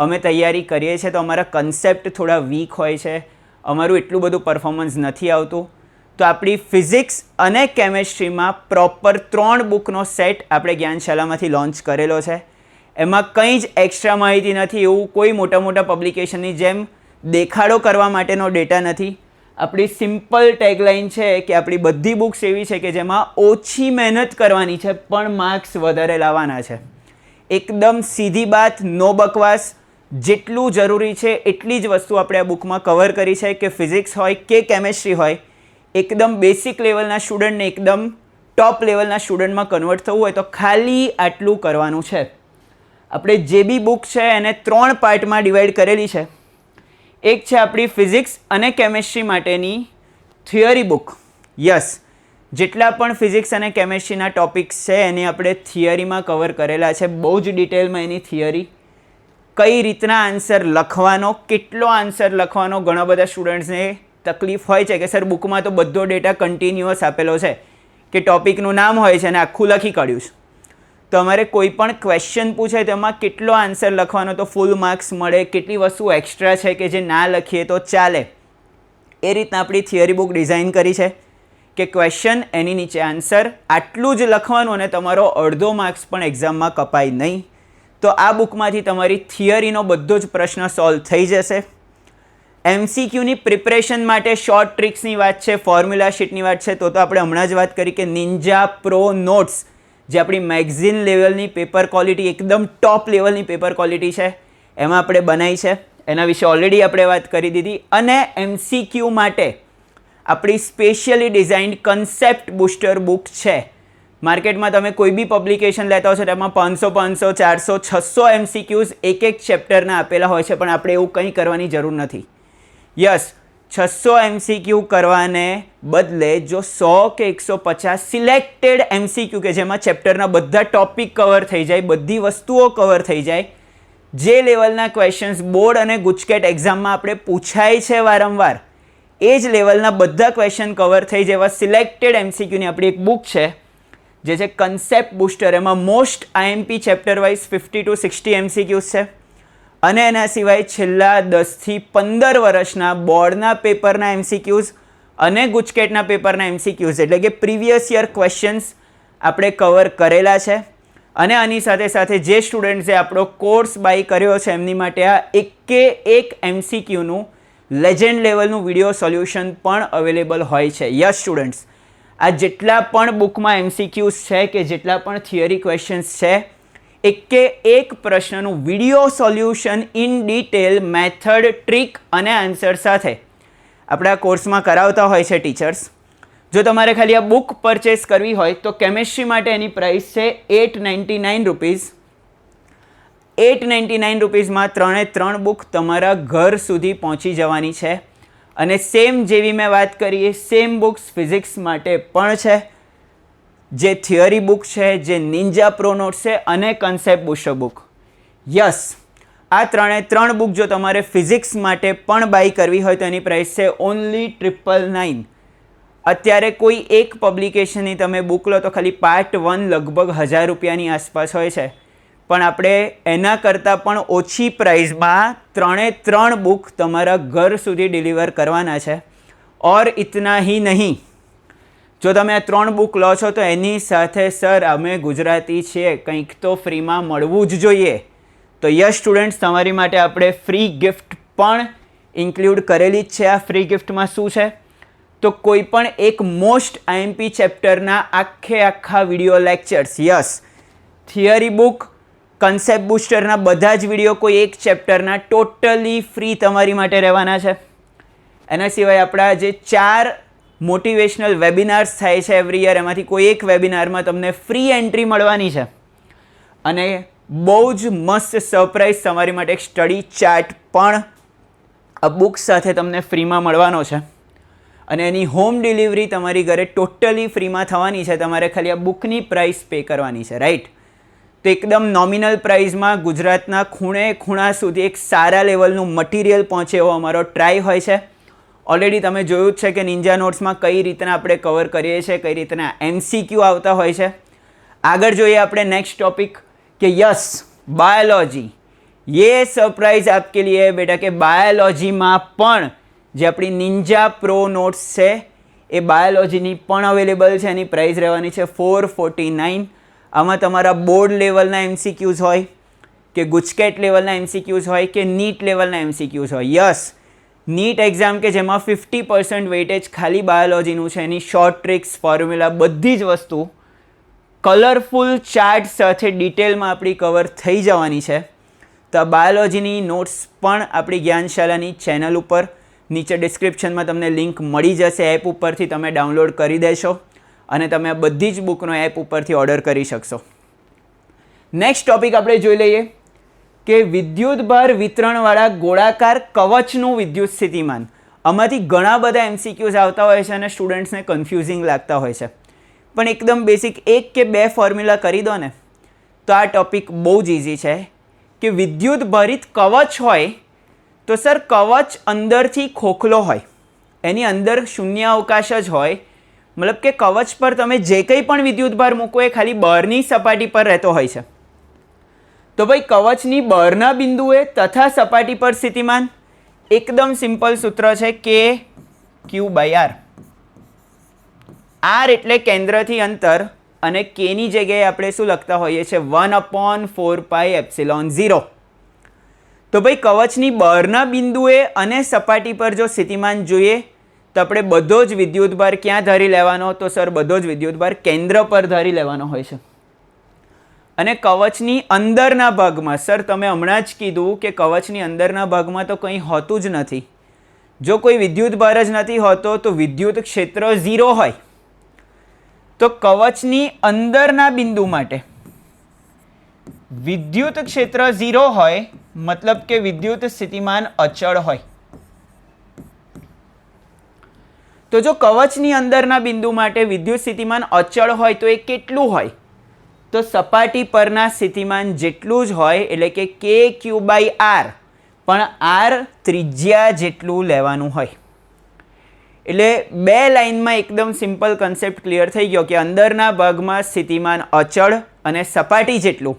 અમે તૈયારી કરીએ છીએ તો અમારા કન્સેપ્ટ થોડા વીક હોય છે, અમારું એટલું બધું પરફોર્મન્સ નથી આવતું. તો આપણી ફિઝિક્સ અને કેમેસ્ટ્રીમાં પ્રોપર 3 બુકનો સેટ આપણે જ્ઞાનશાલામાંથી લોન્ચ કરેલો છે. એમાં કંઈ જ એક્સ્ટ્રા માહિતી નથી, એવું કોઈ મોટા મોટા પબ્લિકેશનની જેમ દેખાડો કરવા માટેનો ડેટા નથી. આપણી સિમ્પલ ટેગલાઇન છે કે આપણી બધી બુક્સ એવી છે કે જેમાં ઓછી મહેનત કરવાની છે પણ માર્ક્સ વધારે લાવવાના છે. એકદમ સીધી બાત, નો બકવાસ. જેટલું જરૂરી છે એટલી જ વસ્તુ આપણે આ બુકમાં કવર કરી છે કે ફિઝિક્સ હોય કે કેમેસ્ટ્રી હોય, એકદમ બેસિક લેવલના સ્ટુડન્ટને એકદમ ટોપ લેવલના સ્ટુડન્ટમાં કન્વર્ટ થવું હોય તો ખાલી આટલું કરવાનું છે. આપણે જે બી બુક છે એને 3 પાર્ટમાં ડિવાઈડ કરેલી છે. એક છે આપણી ફિઝિક્સ અને કેમેસ્ટ્રી માટેની થિયરી બુક. યસ, જેટલા પણ ફિઝિક્સ અને કેમેસ્ટ્રીના ટોપિક્સ છે એની આપણે થિયરીમાં કવર કરેલા છે, બહુ જ ડિટેલમાં એની થિયરી, કઈ રીતના આન્સર લખવાનો, કેટલો આન્સર લખવાનો. ઘણા બધા સ્ટુડન્ટ્સને તકલીફ હોય છે કે સર બુકમાં તો બધો ડેટા કન્ટિન્યુઅસ આપેલો છે કે ટોપિકનું નામ હોય છે અને આખું લખી કાઢ્યું છે, તો અમારે કોઈ પણ ક્વેશ્ચન પૂછે તેમાં કેટલો આન્સર લખવાનો તો ફૂલ માર્ક્સ મળે, કેટલી વસ્તુ એક્સ્ટ્રા છે કે જે ના લખીએ તો ચાલે, એ રીતના આપણી થિયરી બુક ડિઝાઇન કરી છે કે ક્વેશ્ચન એની નીચે આન્સર, આટલું જ લખવાનું અને તમારો અડધો માર્ક્સ પણ એક્ઝામમાં કપાય નહીં. તો આ બુકમાંથી તમારી થિયરીનો બધો જ પ્રશ્ન સોલ્વ થઈ જશે. MCQની પ્રિપરેશન માટે શોર્ટ ટ્રિક્સની વાત છે, ફોર્મ્યુલા શીટની વાત છે, તો આપણે હમણાં જ વાત કરી કે નિંજા પ્રો નોટ્સ જે આપણી મેગઝિન લેવલની પેપર ક્વોલિટી, એકદમ ટોપ લેવલની પેપર ક્વોલિટી છે, એમાં આપણે બનાવી છે. એના વિશે ઓલરેડી આપણે વાત કરી દીધી. અને MCQ માટે આપણી specially designed concept booster book છે. માર્કેટમાં તમે કોઈ બી પબ્લિકેશન લેતા હો છો તેમાં 500, 400, 600 MCQs એક ચેપ્ટરના આપેલા હોય છે, પણ આપણે એવું કંઈ કરવાની જરૂર નથી. યસ, 600 MCQ કરવાને બદલે જો 100 કે 150 સિલેક્ટેડ MCQ કે જેમાં ચેપ્ટરના બધા ટોપિક કવર થઈ જાય, બધી વસ્તુઓ કવર થઈ જાય, જે લેવલના ક્વેશ્ચન્સ બોર્ડ અને ગુજકેટ એક્ઝામમાં આપણે પૂછાય છે વારંવાર, એ જ લેવલના બધા ક્વેશ્ચન કવર થઈ જાય એવા સિલેક્ટેડ MCQની આપણી એક બુક છે જે છે કન્સેપ્ટ બુસ્ટર. એમાં most IMP chapter wise 50 to 60 MCQs છે અને એના સિવાય છેલ્લા 10 થી 15 વર્ષના બોર્ડના પેપરના MCQs અને ગુજકેટના પેપરના MCQs એટલે કે પ્રીવિયસ યર ક્વેશ્ચન્સ આપણે કવર કરેલા છે. અને આની સાથે સાથે જે સ્ટુડન્ટ્સે આપણો કોર્સ બાય કર્યો છે એમની માટે આ એક MCQનું લેજેન્ડ લેવલનું વિડીયો સોલ્યુશન પણ અવેલેબલ હોય છે. યસ સ્ટુડન્ટ્સ, આ જેટલા પણ બુકમાં MCQs છે કે જેટલા પણ થિયરી ક્વેશ્ચન્સ છે, એક પ્રશ્નનું video solution in detail method, trick અને આન્સર સાથે આપણા કોર્સમાં કરાવતા હોય છે ટીચર્સ. જો તમારે ખાલી આ બુક પરચેસ કરવી હોય તો કેમેસ્ટ્રી માટે એની પ્રાઇસ છે 899 રૂપીઝ. 899 રૂપીઝમાં 3 બુક તમારા ઘર સુધી પહોંચી જવાની છે. અને સેમ જેવી મેં વાત કરી એ સેમ બુક્સ ફિઝિક્સ માટે પણ છે, જે થિયરી બુક છે, જે નિન્જા પ્રો નોટ્સ છે અને કન્સેપ્ટ બુસ્ટર બુક. યસ, આ 3 બુક જો તમારે ફિઝિક્સ માટે પણ બાય કરવી હોય તો એની પ્રાઇસ છે ઓનલી 999. અત્યારે કોઈ એક પબ્લિકેશનની તમે બુક લો તો ખાલી પાર્ટ 1 લગભગ 1000 રૂપિયાની આસપાસ હોય છે, પણ આપણે એના કરતાં પણ ઓછી પ્રાઇઝમાં 3 બુક તમારા ઘર સુધી ડિલિવર કરવાના છે. ઓર ઇતના હી નહીં, જો તમે આ 3 બુક લો છો તો એની સાથે સર અમે ગુજરાતી છીએ, કંઈક તો ફ્રીમાં મળવું જ જોઈએ. તો યસ સ્ટુડન્ટ્સ, તમારી માટે આપણે ફ્રી ગિફ્ટ પણ ઇન્ક્લુડ કરેલી જ છે. આ ફ્રી ગિફ્ટમાં શું છે તો કોઈ પણ એક મોસ્ટ IMP ચેપ્ટરના આખા video lectures, yes, theory book, concept બુસ્ટરના બધા જ વિડીયો કોઈ એક ચેપ્ટરના ટોટલી ફ્રી તમારી માટે રહેવાના છે. એના સિવાય આપણા જે 4 મોટિવેશનલ વેબિનાર્સ થાય છે એવરી યર, એમાંથી કોઈ એક વેબિનારમાં તમને ફ્રી એન્ટ્રી મળવાની છે. અને બહુ જ મસ્ત સરપ્રાઈઝ તમારી માટે એક સ્ટડી ચાર્ટ પણ આ બુક સાથે તમને ફ્રીમાં મળવાનો છે. અને એની હોમ ડિલિવરી તમારી ઘરે ટોટલી ફ્રીમાં થવાની છે. તમારે ખાલી આ બુકની પ્રાઇસ પે કરવાની છે, રાઈટ? તો એકદમ નોમિનલ પ્રાઇઝમાં ગુજરાતના ખૂણે ખૂણા સુધી એક સારા લેવલનું મટીરિયલ પહોંચે એવો અમારો ટ્રાય હોય છે. ઓલરેડી તમે જોયું જ છે કે નિન્જા નોટ્સમાં કઈ રીતના આપણે કવર કરીએ છીએ, કઈ રીતના MCQ આવતા હોય છે. આગળ જોઈએ આપણે નેક્સ્ટ ટોપિક કે યસ, બાયોલોજી. ये सरप्राइज आपके लिए है बेटा કે બાયોલોજીમાં પણ જે આપણી નિન્જા પ્રો નોટ્સ છે એ બાયોલોજીની પણ અવેલેબલ છે. એની પ્રાઇસ રહેવાની છે 449. આમાં તમારા બોર્ડ લેવલના MCQs હોય કે ગુજકેટ લેવલના MCQs હોય કે નીટ લેવલના MCQs હોય. યસ, નીટ એક્ઝામ કે જેમાં 50% વેઇટેજ ખાલી બાયોલોજીનું છે, એની શોર્ટ ટ્રિક્સ, ફોર્મ્યુલા, બધી જ વસ્તુ કલરફુલ ચાર્ટ સાથે ડિટેલમાં આપણી કવર થઈ જવાની છે. તો આ બાયોલોજીની નોટ્સ પણ આપણી જ્ઞાનશાળાની ચેનલ ઉપર નીચે ડિસ્ક્રિપ્શનમાં તમને લિંક મળી જશે. એપ ઉપરથી તમે ડાઉનલોડ કરી દેશો અને તમે આ બધી જ બુકનો એપ ઉપરથી ઓર્ડર કરી શકશો. નેક્સ્ટ ટોપિક આપણે જોઈ લઈએ કે વિદ્યુત ભાર વિતરણવાળા ગોળાકાર કવચનું વિદ્યુત સ્થિતિમાન. આમાંથી ઘણા બધા MCQs આવતા હોય છે અને સ્ટુડન્ટ્સને કન્ફ્યુઝિંગ લાગતા હોય છે, પણ એકદમ બેસિક 1 કે 2 ફોર્મ્યુલા કરી દો ને તો આ ટોપિક બહુ જ ઇઝી છે. કે વિદ્યુત ભરિત કવચ હોય તો સર કવચ અંદરથી ખોખલો હોય, એની અંદર શૂન્ય અવકાશ જ હોય, મતલબ કે કવચ પર તમે જે કંઈ પણ વિદ્યુત ભાર મૂકો એ ખાલી બહારની સપાટી પર રહેતો હોય છે. તો ભાઈ કવચની બહારના બિંદુએ તથા સપાટી પર સ્થિતિમાન એકદમ સિમ્પલ સૂત્ર છે કે Q/R. R એટલે કેન્દ્રથી અંતર અને Kની જગ્યાએ આપણે શું લખતા હોઈએ છીએ 1/4πε0. તો ભાઈ કવચની બહારના બિંદુએ અને સપાટી પર જો સ્થિતિમાન જોઈએ તો આપણે બધો જ વિદ્યુતભાર ક્યાં ધારી લેવાનો? તો સર બધો જ વિદ્યુતભાર કેન્દ્ર પર ધારી લેવાનો હોય છે. અને કવચની અંદરના ભાગમાં સર તમે હમણાં જ કીધું કે કવચની અંદરના ભાગમાં તો કંઈ હોતું જ નથી. જો કોઈ વિદ્યુતભાર જ નથી હોતો તો વિદ્યુત ક્ષેત્ર 0 હોય. તો કવચની અંદરના બિંદુ માટે વિદ્યુત ક્ષેત્ર 0 હોય મતલબ કે વિદ્યુત સ્થિતિમાન અચળ હોય. તો જો કવચની અંદરના બિંદુ માટે વિદ્યુત સ્થિતિમાન અચળ હોય તો એ કેટલું હોય? તો સપાટી પરના સ્થિતિમાન જેટલું જ હોય, એટલે કે KQ/R, પણ R ત્રિજ્યા જેટલું લેવાનું હોય. એટલે બે લાઇનમાં એકદમ સિમ્પલ કન્સેપ્ટ ક્લિયર થઈ ગયો કે અંદરના ભાગમાં સ્થિતિમાન અચળ અને સપાટી જેટલું,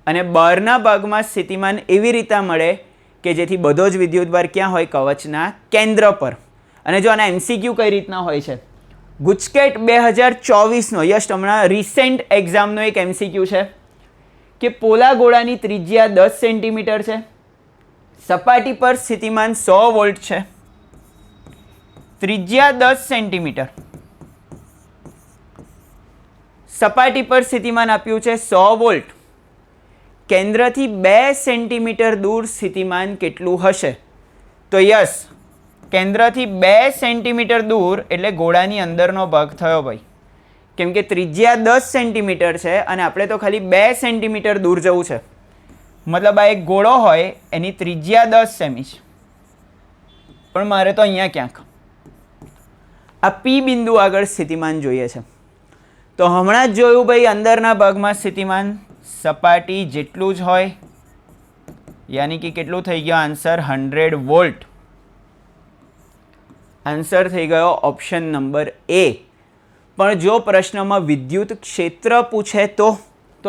અને બહારના ભાગમાં સ્થિતિમાન એવી રીતે મળે કે જેથી બધો જ વિદ્યુતભાર ક્યાં હોય? કવચના કેન્દ્ર પર. અને જો આના MCQ કઈ રીતના હોય છે, ગુજકેટ 2024નો યશ હમણાં રિસેન્ટ એક્ઝામનો એક MCQ છે કે પોલા ગોળાની ત્રિજ્યા 10 સેન્ટીમીટર છે, સપાટી પર સ્થિતિમાન 100 વોલ્ટ છે, ત્રિજ્યા 10 સેન્ટીમીટર, સપાટી પર સ્થિતિમાન આપ્યું છે 100 વોલ્ટ, કેન્દ્રથી 2 સેન્ટીમીટર દૂર સ્થિતિમાન કેટલું હશે? તો યસ, કેન્દ્રથી 2 સેન્ટીમીટર દૂર એટલે ગોળાની અંદરનો ભાગ થયો ભાઈ, કેમ કે ત્રિજ્યા 10 સેન્ટીમીટર છે અને આપણે તો ખાલી 2 સેન્ટીમીટર દૂર જવું છે. મતલબ આ એક ગોળો હોય એની ત્રિજ્યા 10 સેમી છે, પણ મારે તો અહીંયા ક્યાંક આ P બિંદુ આગળ સ્થિતિમાન જોઈએ છે. તો હમણાં જ જોયું ભાઈ, અંદરના ભાગમાં સ્થિતિમાન સપાટી જેટલું જ હોય, યાની કે કેટલું થઈ ગયો આન્સર? 100 વોલ્ટ. આન્સર થઈ ગયો ઓપ્શન નંબર A. પણ જો પ્રશ્નમાં વિદ્યુત ક્ષેત્ર પૂછે તો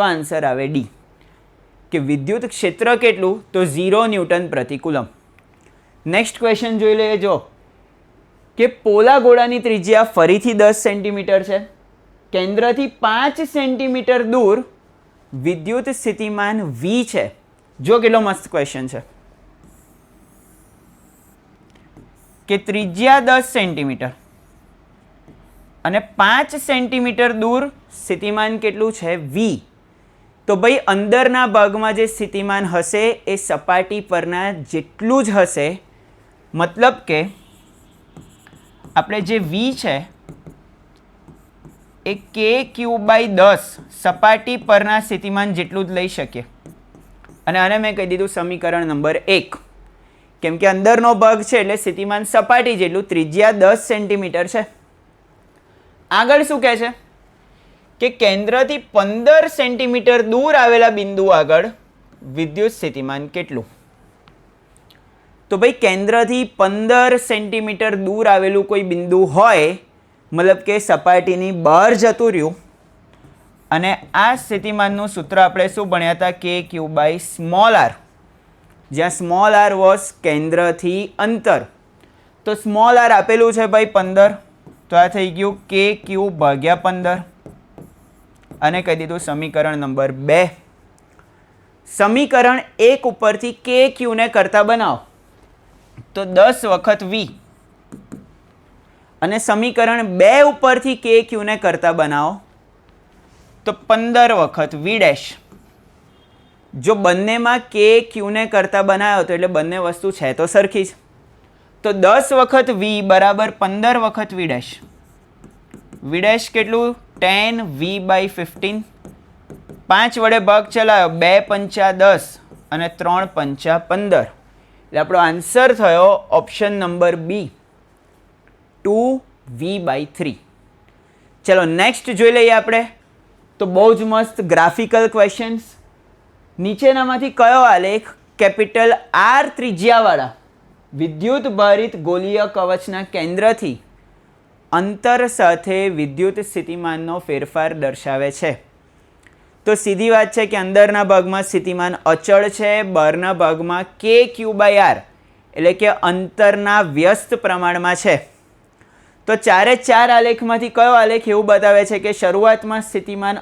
આન્સર આવે D, કે વિદ્યુત ક્ષેત્ર કેટલું? તો 0 ન્યૂટન પ્રતિ કુલમ. નેક્સ્ટ ક્વેશ્ચન જોઈ લઈએ. જો કે પોલા ગોળાની ત્રિજ્યા ફરીથી 10 સેન્ટીમીટર છે, કેન્દ્રથી 5 સેન્ટીમીટર દૂર વિદ્યુત સ્થિતિમાન V છે. જો કેટલો મસ્ત ક્વેશ્ચન છે કે ત્રિજ્યા 10 સેન્ટીમીટર અને 5 સેન્ટીમીટર દૂર સ્થિતિમાન કેટલું છે? V. તો ભાઈ અંદરના ભાગમાં જે સ્થિતિમાન હશે એ સપાટી પરના જેટલું જ હશે. મતલબ કે આપણે જે V છે એ KQ/10 સપાટી પરના સ્થિતિમાન જેટલું જ લઈ શકીએ. અને આને મેં કહી દીધું સમીકરણ નંબર 1, કેમ કે અંદરનો ભાગ છે એટલે સ્થિતિમાન સપાટી જેટલું, ત્રિજ્યા 10 સેન્ટીમીટર છે. આગળ શું કહે છે કે કેન્દ્રથી 15 સેન્ટીમીટર દૂર આવેલા બિંદુ આગળ વિદ્યુત સ્થિતિમાન કેટલું? તો ભાઈ કેન્દ્રથી 15 સેન્ટીમીટર દૂર આવેલું કોઈ બિંદુ હોય, મતલબ કે સપાટીની બહાર જતું રહ્યું, અને આ સ્થિતિમાનનું સૂત્ર આપણે શું ભણ્યા હતા? KQ/r, જ્યાં સ્મોલ r વોઝ કેન્દ્રથી અંતર. તો સ્મોલ r આપેલું છે ભાઈ 15, તો આ થઈ ગયું KQ/15 અને કહી દીધું સમીકરણ નંબર 2. સમીકરણ 1 ઉપરથી KQ ને કરતા બનાવો તો 10 વખત V, અને સમીકરણ 2 ઉપરથી KQ ને કરતા બનાવો તો 15 વખત V'. જો બંનેમાં KQ ને કરતા બનાવ્યો તો એટલે બંને વસ્તુ છે તો સરખી જ. તો 10 વખત V બરાબર 15 વખત V'. V' કેટલું? 10V/15. 5 વડે ભાગ ચલાવ્યો, 2 પંચા 10 અને 3 પંચા 15. એટલે આપણો આન્સર થયો ઓપ્શન નંબર B, 2V/3. ચલો નેક્સ્ટ જોઈ લઈએ આપણે. તો બહુ જ મસ્ત ગ્રાફિકલ ક્વેશ્ચન્સ. નીચેનામાંથી કયો આલેખ કેપિટલ R ત્રિજ્યાવાળા વિદ્યુત ભારિત ગોલીય કવચના કેન્દ્રથી અંતર સાથે વિદ્યુત સ્થિતિમાનનો ફેરફાર દર્શાવે છે? તો સીધી વાત છે કે અંદરના ભાગમાં સ્થિતિમાન અચળ છે, બહારના ભાગમાં KQ/R એટલે કે અંતરના વ્યસ્ત પ્રમાણમાં છે. તો 4 આલેખમાંથી કયો આલેખ એવું બતાવે છે કે શરૂઆતમાં સ્થિતિમાન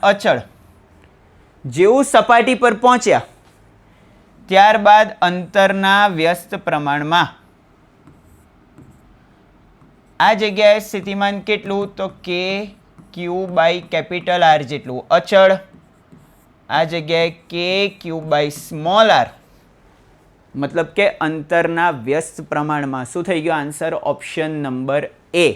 અચળ, જેવું સપાટી પર પહોંચ્યા ત્યારબાદ અંતરના વ્યસ્ત પ્રમાણમાં. આ જગ્યાએ સ્થિતિમાન કેટલું? તો KQ/R જેટલું અચળ. આ જગ્યાએ KQ/r મતલબ કે અંતરના વ્યસ્ત પ્રમાણમાં. શું થઈ ગયો આન્સર? Option number A.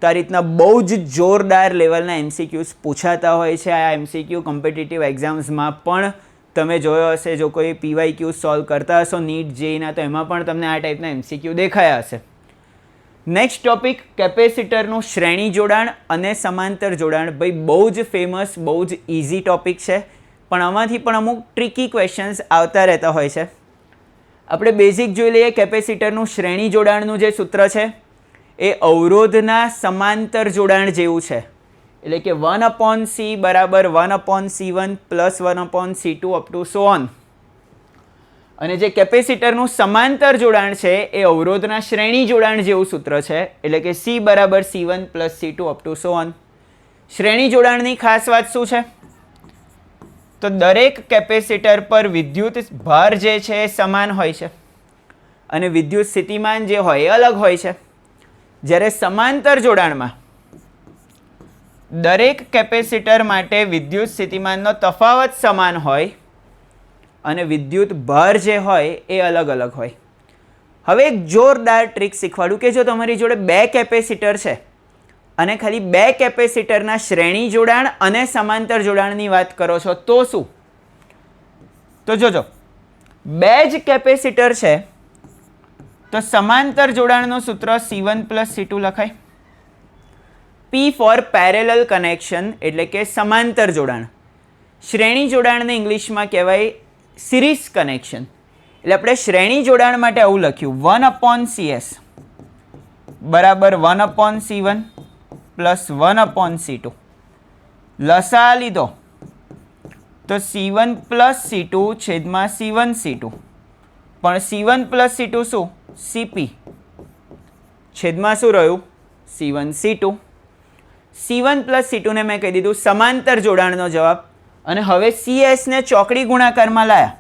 તો આ રીતના બહુ જ જોરદાર લેવલના MCQs પૂછાતા હોય છે. આ MCQ કોમ્પિટિટિવ એક્ઝામ્સમાં પણ તમે જોયો હશે, જો કોઈ PYQ સોલ્વ કરતા હશો નીટ જેઈના, તો એમાં પણ તમને આ ટાઈપના MCQ દેખાયા હશે. નેક્સ્ટ ટોપિક કેપેસિટરનું શ્રેણી જોડાણ અને સમાંતર જોડાણ. ભાઈ બહુ જ ફેમસ, બહુ જ ઇઝી ટોપિક છે, પણ આમાંથી પણ અમુક ટ્રિકી ક્વેશ્ચન્સ આવતા રહેતા હોય છે. આપણે બેઝિક જોઈ લઈએ. કેપેસિટરનું શ્રેણી જોડાણનું જે સૂત્ર છે એ અવરોધના સમાંતર જોડાણ જેવું છે, એટલે કે 1/C બરાબર 1/C1 plus 1/C2 up to so on. અને જે કેપેસિટરનું સમાંતર જોડાણ છે એ અવરોધના શ્રેણી જોડાણ જેવું સૂત્ર છે, એટલે કે C બરાબર C1 plus C2 up to so on. શ્રેણી જોડાણની ખાસ વાત શું છે? તો દરેક કેપેસિટર પર વિદ્યુત ભાર જે છે એ સમાન હોય છે અને વિદ્યુત સ્થિતિમાન જે હોય એ અલગ હોય છે. જ્યારે સમાંતર જોડાણમાં દરેક કેપેસિટર માટે વિદ્યુત સ્થિતિમાનનો તફાવત સમાન હોય અને વિદ્યુત ભાર જે હોય એ અલગ અલગ હોય. હવે એક જોરદાર ટ્રીક શીખવાડું કે જો તમારી જોડે બે કેપેસિટર છે અને ખાલી બે કેપેસિટરના શ્રેણી જોડાણ અને સમાંતર જોડાણની વાત કરો છો તો શું? તો જોજો, બે જ કેપેસિટર છે તો સમાંતર જોડાણનું સૂત્ર C1 પ્લસ C2 લખાય. P ફોર પેરેલલ કનેક્શન એટલે કે સમાંતર જોડાણ. શ્રેણી જોડાણને ઇંગ્લિશમાં કહેવાય સિરીઝ કનેક્શન. એટલે આપણે શ્રેણી જોડાણ માટે આવું લખ્યું 1/CS બરાબર 1/C1 પ્લસ 1/C2. લસા લીધો તો C1 પ્લસ C2 છેદમાં C1 C2, પણ C1 પ્લસ C2 શું? CP છેદમાં શું રહ્યું? C1 C2. C1 plus C2 ને મેં કહી દીધું સમાંતર જોડાણનો જવાબ. અને હવે CS ને ચોકડી ગુણાકારમાં લાયા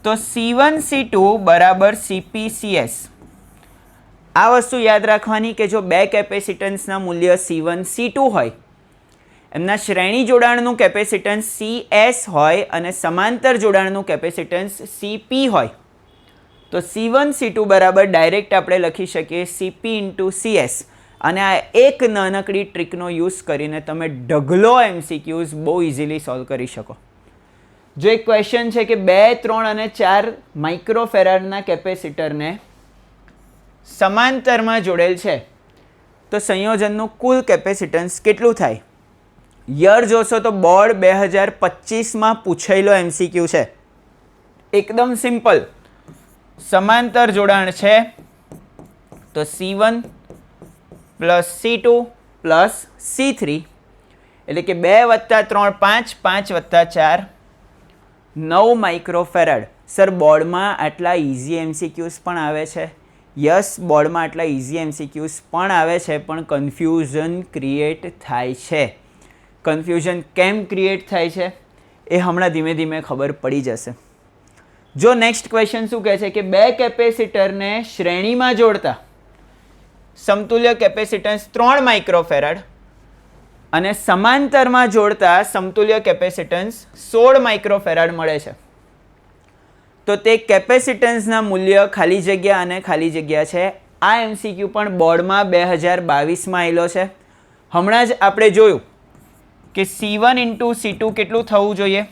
તો C1 C2 બરાબર CP CS. આ વસ્તુ યાદ રાખવાની કે જો બે કેપેસિટન્સના મૂલ્ય C1 C2 હોય, એમના શ્રેણી જોડાણનું કેપેસિટન્સ CS હોય અને સમાંતર જોડાણનું કેપેસિટન્સ CP હોય, તો C1 C2 બરાબર ડાયરેક્ટ આપણે લખી શકીએ CP ઇન્ટુ CS. અને આ એક નાનકડી ટ્રીકનો યુઝ કરીને તમે ઢગલો MCQs બહુ ઇઝીલી સોલ્વ કરી શકો. જો એક ક્વેશ્ચન છે કે 2, 3 અને 4 માઇક્રોફેરાડના કેપેસિટરને સમાંતરમાં જોડેલ છે તો સંયોજનનું કુલ કેપેસિટન્સ કેટલું થાય? યર જોશો તો બોર્ડ 2025માં પૂછેલો MCQ છે. એકદમ સિમ્પલ. સમાંતર જોડાણ છે તો C1 plus C2 plus C3 એટલે કે 2 + 3 5, 5 + 4 9 માઇક્રોફેરાડ. સર બોર્ડમાં આટલા ઇઝી MCQs પણ આવે છે. યસ, બોર્ડમાં આટલા ઇઝી MCQs પણ આવે છે, પણ કન્ફ્યુઝન ક્રિએટ થાય છે. કન્ફ્યુઝન કેમ ક્રિએટ થાય છે એ હમણાં ધીમે ધીમે ખબર પડી જશે. જો નેક્સ્ટ ક્વેશ્ચન શું કહે છે કે બે કેપેસિટરને શ્રેણીમાં જોડતા સમતુલ્ય કેપેસિટન્સ 3 માઇક્રોફેરાડ અને સમાંતરમાં જોડતા સમતુલ્ય કેપેસિટન્સ 16 માઇક્રોફેરાડ મળે છે. તો તે કેપેસિટન્સના મૂલ્ય ખાલી જગ્યા અને ખાલી જગ્યા છે. આ MCQ પણ બોર્ડમાં 2022માં આવેલો છે. હમણાં જ આપણે જોયું કે C1 ઇન્ટુ C2 કેટલું થવું જોઈએ?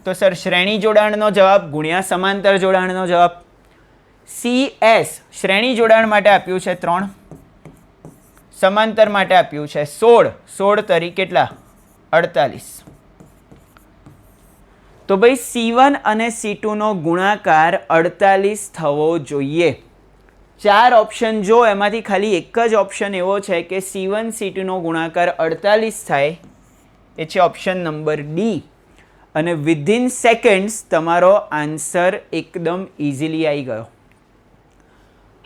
તો સર શ્રેણી જોડાણનો જવાબ ગુણ્યા સમાંતર જોડાણનો જવાબ. CS શ્રેણી જોડાણ માટે આપ્યું છે 3, સમાંતર માટે આપ્યું છે 16. 16 તરી કેટલા? 48. તો ભાઈ C1 અને C2 નો ગુણાકાર 48 થવો જોઈએ. 4 ઓપ્શન જો, એમાંથી ખાલી એક જ ઓપ્શન એવો છે કે C1 C2 નો ગુણાકાર 48 થાય, એ છે ઓપ્શન નંબર D. અને વિધિન સેકન્ડ્સ તમારો આન્સર એકદમ ઇઝીલી આવી ગયો.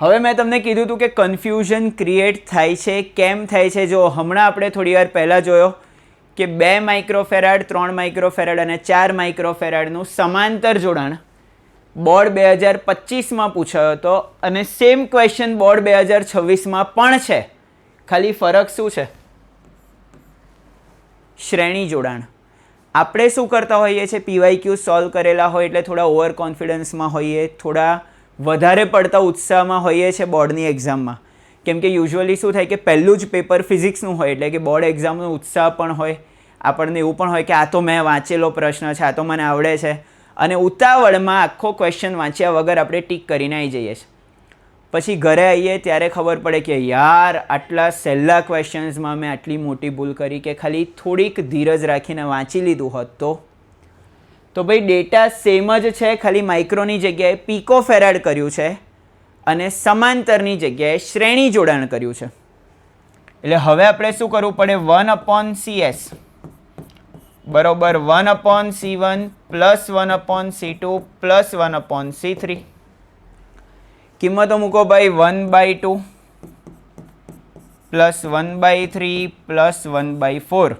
હવે મેં તમને કીધું હતું કે કન્ફ્યુઝન ક્રિએટ થાય છે. કેમ થાય છે? જો હમણાં આપણે થોડી વાર પહેલાં જોયો કે 2 માઇક્રોફેરાડ, 3 માઇક્રોફેરાડ અને 4 માઇક્રોફેરાડનું સમાંતર જોડાણ બોર્ડ 2025માં પૂછાયો હતો અને સેમ ક્વેશ્ચન બોર્ડ 2026માં પણ છે. ખાલી ફરક શું છે? શ્રેણી જોડાણ. આપણે શું કરતા હોઈએ છીએ? PYQ સોલ્વ કરેલા હોય એટલે થોડા ઓવર કોન્ફિડન્સમાં હોઈએ, થોડા વધારે પડતા ઉત્સાહમાં હોઈએ છીએ બોર્ડની એક્ઝામમાં. કેમ કે યુઝ્યુઅલી શું થાય કે પહેલું જ પેપર ફિઝિક્સનું હોય એટલે કે બોર્ડ એક્ઝામનો ઉત્સાહ પણ હોય. આપણને એવું પણ હોય કે આ તો મેં વાંચેલો પ્રશ્ન છે, આ તો મને આવડે છે, અને ઉતાવળમાં આખો ક્વેશ્ચન વાંચ્યા વગર આપણે ટીક કરીને આવી જઈએ છીએ. પછી ઘરે આવીએ ત્યારે ખબર પડે કે યાર આટલા સહેલા ક્વેશ્ચન્સમાં મેં આટલી મોટી ભૂલ કરી કે ખાલી થોડીક ધીરજ રાખીને વાંચી લીધું હોત તો ભાઈ ડેટા સેમ જ છે, ખાલી માઇક્રોની જગ્યાએ પીકોફેરાડ કર્યું છે અને સમાંતરની જગ્યાએ શ્રેણી જોડાણ કર્યું છે. એટલે હવે આપણે શું કરવું પડે? 1/CS બરોબર 1/C1 plus 1/C2 plus 1/C3. કિંમતો મૂકો ભાઈ. 1/2 પ્લસ 1/3 પ્લસ 1/4.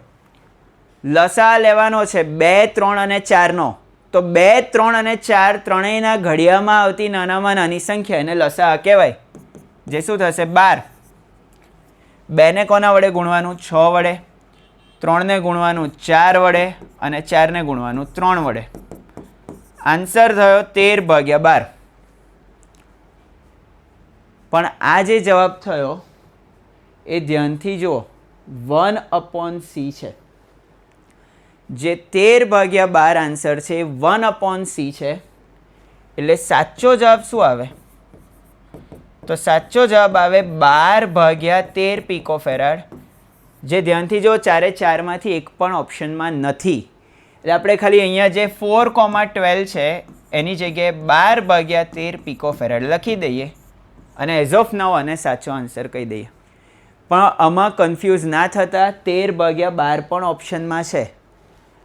લસા લેવાનો છે 2, 3 અને 4નો. તો 2, 3 અને 4 ત્રણેયના ઘડિયામાં આવતી નાનામાં નાની સંખ્યા એને લસા કહેવાય, જે શું થશે? 12. 2ને કોના વડે ગુણવાનું? 6 વડે. 3ને ગુણવાનું 4 વડે અને 4ને ગુણવાનું 3 વડે. આન્સર થયો 13/12. પણ આ જે જવાબ થયો એ ધ્યાનથી જુઓ, 1/C છે. જે 13/12 આન્સર છે 1/C છે. એટલે સાચો જવાબ શું આવે? તો સાચો જવાબ આવે 12/13 પીકોફેરાડ. જે ધ્યાનથી જો 4 4માંથી એક પણ ઓપ્શનમાં નથી. એટલે આપણે ખાલી અહીંયા જે 4,12 છે એની જગ્યાએ 12/13 પીકોફેરાડ લખી દઈએ અને એઝ ઓફ નાઉ અને સાચો આન્સર કહી દઈએ. પણ આમાં કન્ફ્યુઝ ના થતા 13/12 પણ ઓપ્શનમાં છે.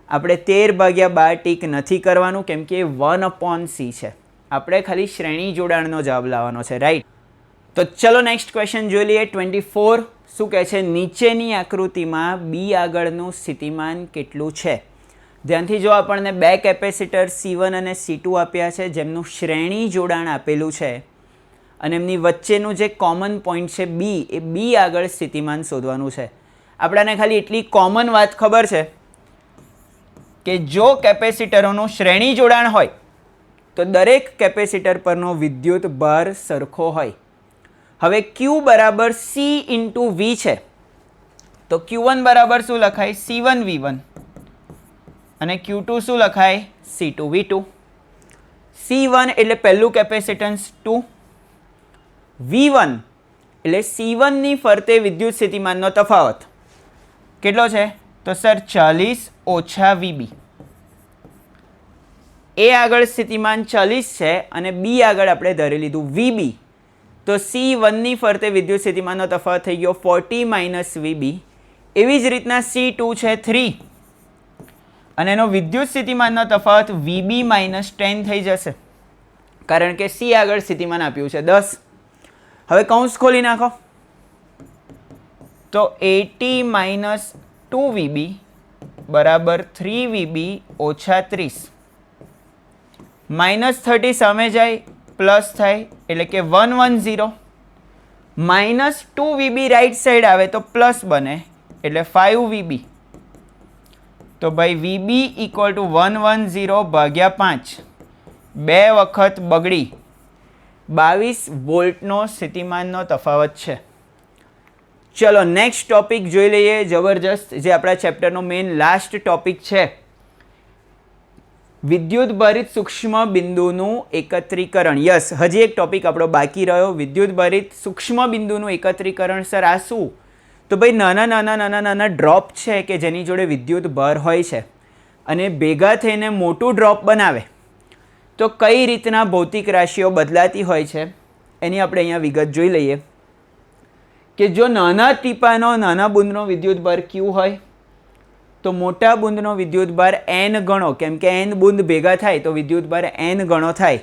આપણે 13/12 ટીક નથી કરવાનું કેમ કે 1/C છે. આપણે ખાલી શ્રેણી જોડાણનો જવાબ લાવવાનો છે, રાઈટ? તો ચલો નેક્સ્ટ ક્વેશ્ચન જોઈ લઈએ. 24 શું કહે છે? નીચેની આકૃતિમાં બી આગળનું સ્થિતિમાન કેટલું છે? ધ્યાનથી જો આપણને બે કેપેસિટર C1 અને C2 આપ્યા છે જેમનું શ્રેણી જોડાણ આપેલું છે અને એમની વચ્ચેનું જે કોમન પોઈન્ટ છે બી, એ બી આગળ સ્થિતિમાન શોધવાનું છે. આપણાને ખાલી એટલી કોમન વાત ખબર છે કે જો કેપેસિટરોનું શ્રેણી જોડાણ હોય તો દરેક કેપેસિટર પરનો વિદ્યુત ભાર સરખો હોય. હવે Q બરાબર C ઇન્ટુ V છે તો Q1 બરાબર શું લખાય? C1V1 અને Q2 શું લખાય? C2V2. C1 એટલે પહેલું કેપેસિટન્સ 2, V1 એટલે C1 ની ફરતે વિદ્યુત સ્થિતિમાનનો તફાવત કેટલો છે? તો સર 40 ઓછા VB. એ આગળ સ્થિતિમાન 40 છે અને બી આગળ આપણે ધરી લીધું VB. તો C1 ની ફરતે વિદ્યુત સ્થિતિમાનનો તફાવત થઈ ગયો 40 માઇનસ VB. એવી જ રીતના C2 છે 3 અને એનો વિદ્યુત સ્થિતિમાનનો તફાવત VB માઇનસ 10 થઈ જશે કારણ કે C આગળ સ્થિતિમાન આપ્યું છે 10. હવે કૌંસ ખોલી નાખો તો 80 માઇનસ 2VB બરાબર 3VB ઓછા 30. માઇનસ 30 સામે જાય પ્લસ થાય એટલે કે 110. માઇનસ 2VB રાઈટ સાઈડ આવે તો પ્લસ બને એટલે 5VB. તો ભાઈ VB ઇક્વલ ટુ 110 ભાગ્યા 5, 2 વખત બગડી 22 વોલ્ટનો સ્થિતિમાનનો તફાવત છે. ચલો નેક્સ્ટ ટોપિક જોઈ લઈએ. જબરજસ્ત, જે આપણા ચેપ્ટરનો મેઇન લાસ્ટ ટોપિક છે, વિદ્યુત ભરિત સૂક્ષ્મ બિંદુનું એકત્રીકરણ. યસ, હજી એક ટોપિક આપણો બાકી રહ્યો, વિદ્યુત ભરિત સૂક્ષ્મ બિંદુનું એકત્રીકરણ. સર આ શું? તો ભાઈ નાના ડ્રોપ છે કે જેની જોડે વિદ્યુત ભાર હોય છે અને ભેગા થઈને મોટું ડ્રોપ બનાવે તો કઈ રીતના ભૌતિક રાશિઓ બદલાતી હોય છે એની આપણે અહીંયા વિગત જોઈ લઈએ. કે જો નાના ટીપાનો નાના બુંદનો વિદ્યુત ભાર Q હોય તો મોટા બુંદનો વિદ્યુત ભાર N ગણો, કેમ કે N બુંદ ભેગા થાય તો વિદ્યુત ભાર N ગણો થાય.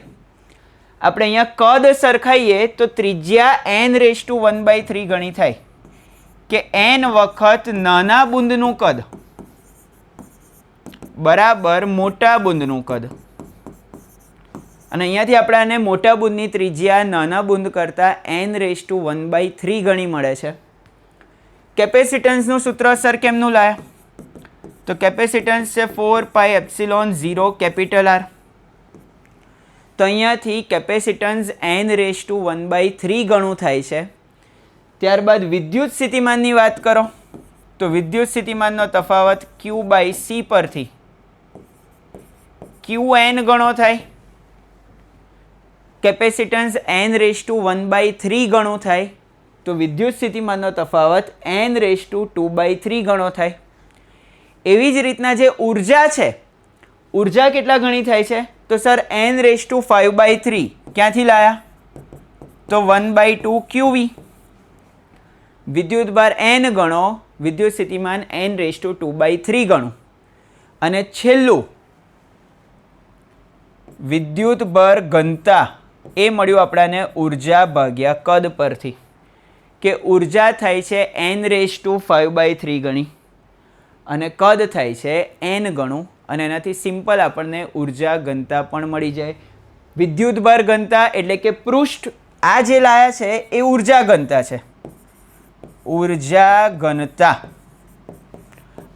આપણે અહીંયા કદ સરખાઈએ તો ત્રિજ્યા n⁻⁴ ગણી થાય કે n વખત નાના બુંદનું કદ બરાબર મોટા બુંદનું કદ. અને અહીંયાથી આપણને મોટા બુંદની ત્રિજ્યા નાના બુંદ કરતાં n⁻⁴ ગણી મળે છે. કેપેસિટન્સનું સૂત્ર સર કેમનું લાયા? તો કેપેસિટન્સ છે 4πε0 કેપિટલ R. તો અહીંયાથી કેપેસિટન્સ n⁻⁴ ગણું થાય છે. ત્યારબાદ વિદ્યુત સ્થિતિમાનની વાત કરો તો વિદ્યુત સ્થિતિમાનનો તફાવત Q બાય C પરથી Qn ગણો થાય, કેપેસિટન્સ n⁻⁴ ગણું થાય, તો વિદ્યુત સ્થિતિમાનનો તફાવત n⁻²/3 ગણો થાય. એવી જ રીતના જે ઉર્જા છે, ઉર્જા કેટલા ગણી થાય છે? તો સર n⁵/3 ક્યાંથી લાયા? તો 1/2 QV. વિદ્યુત ભાર n ગણો, વિદ્યુત સ્થિતિમાન n⁻²/3 ગણું. અને છેલ્લું વિદ્યુત ભાર ઘનતા એ મળ્યું આપણને ઉર્જા ભાગ્યા કદ પરથી, કે ઉર્જા થાય છે n⁵5/3 ગણી અને કદ થાય છે n ગણું, અને એનાથી સિમ્પલ આપણને ઉર્જા ઘનતા પણ મળી જાય. વિદ્યુત ભાર ઘનતા એટલે કે પૃષ્ઠ આ જે લાયા છે એ ઉર્જા ઘનતા છે, ઉર્જા ઘનતા,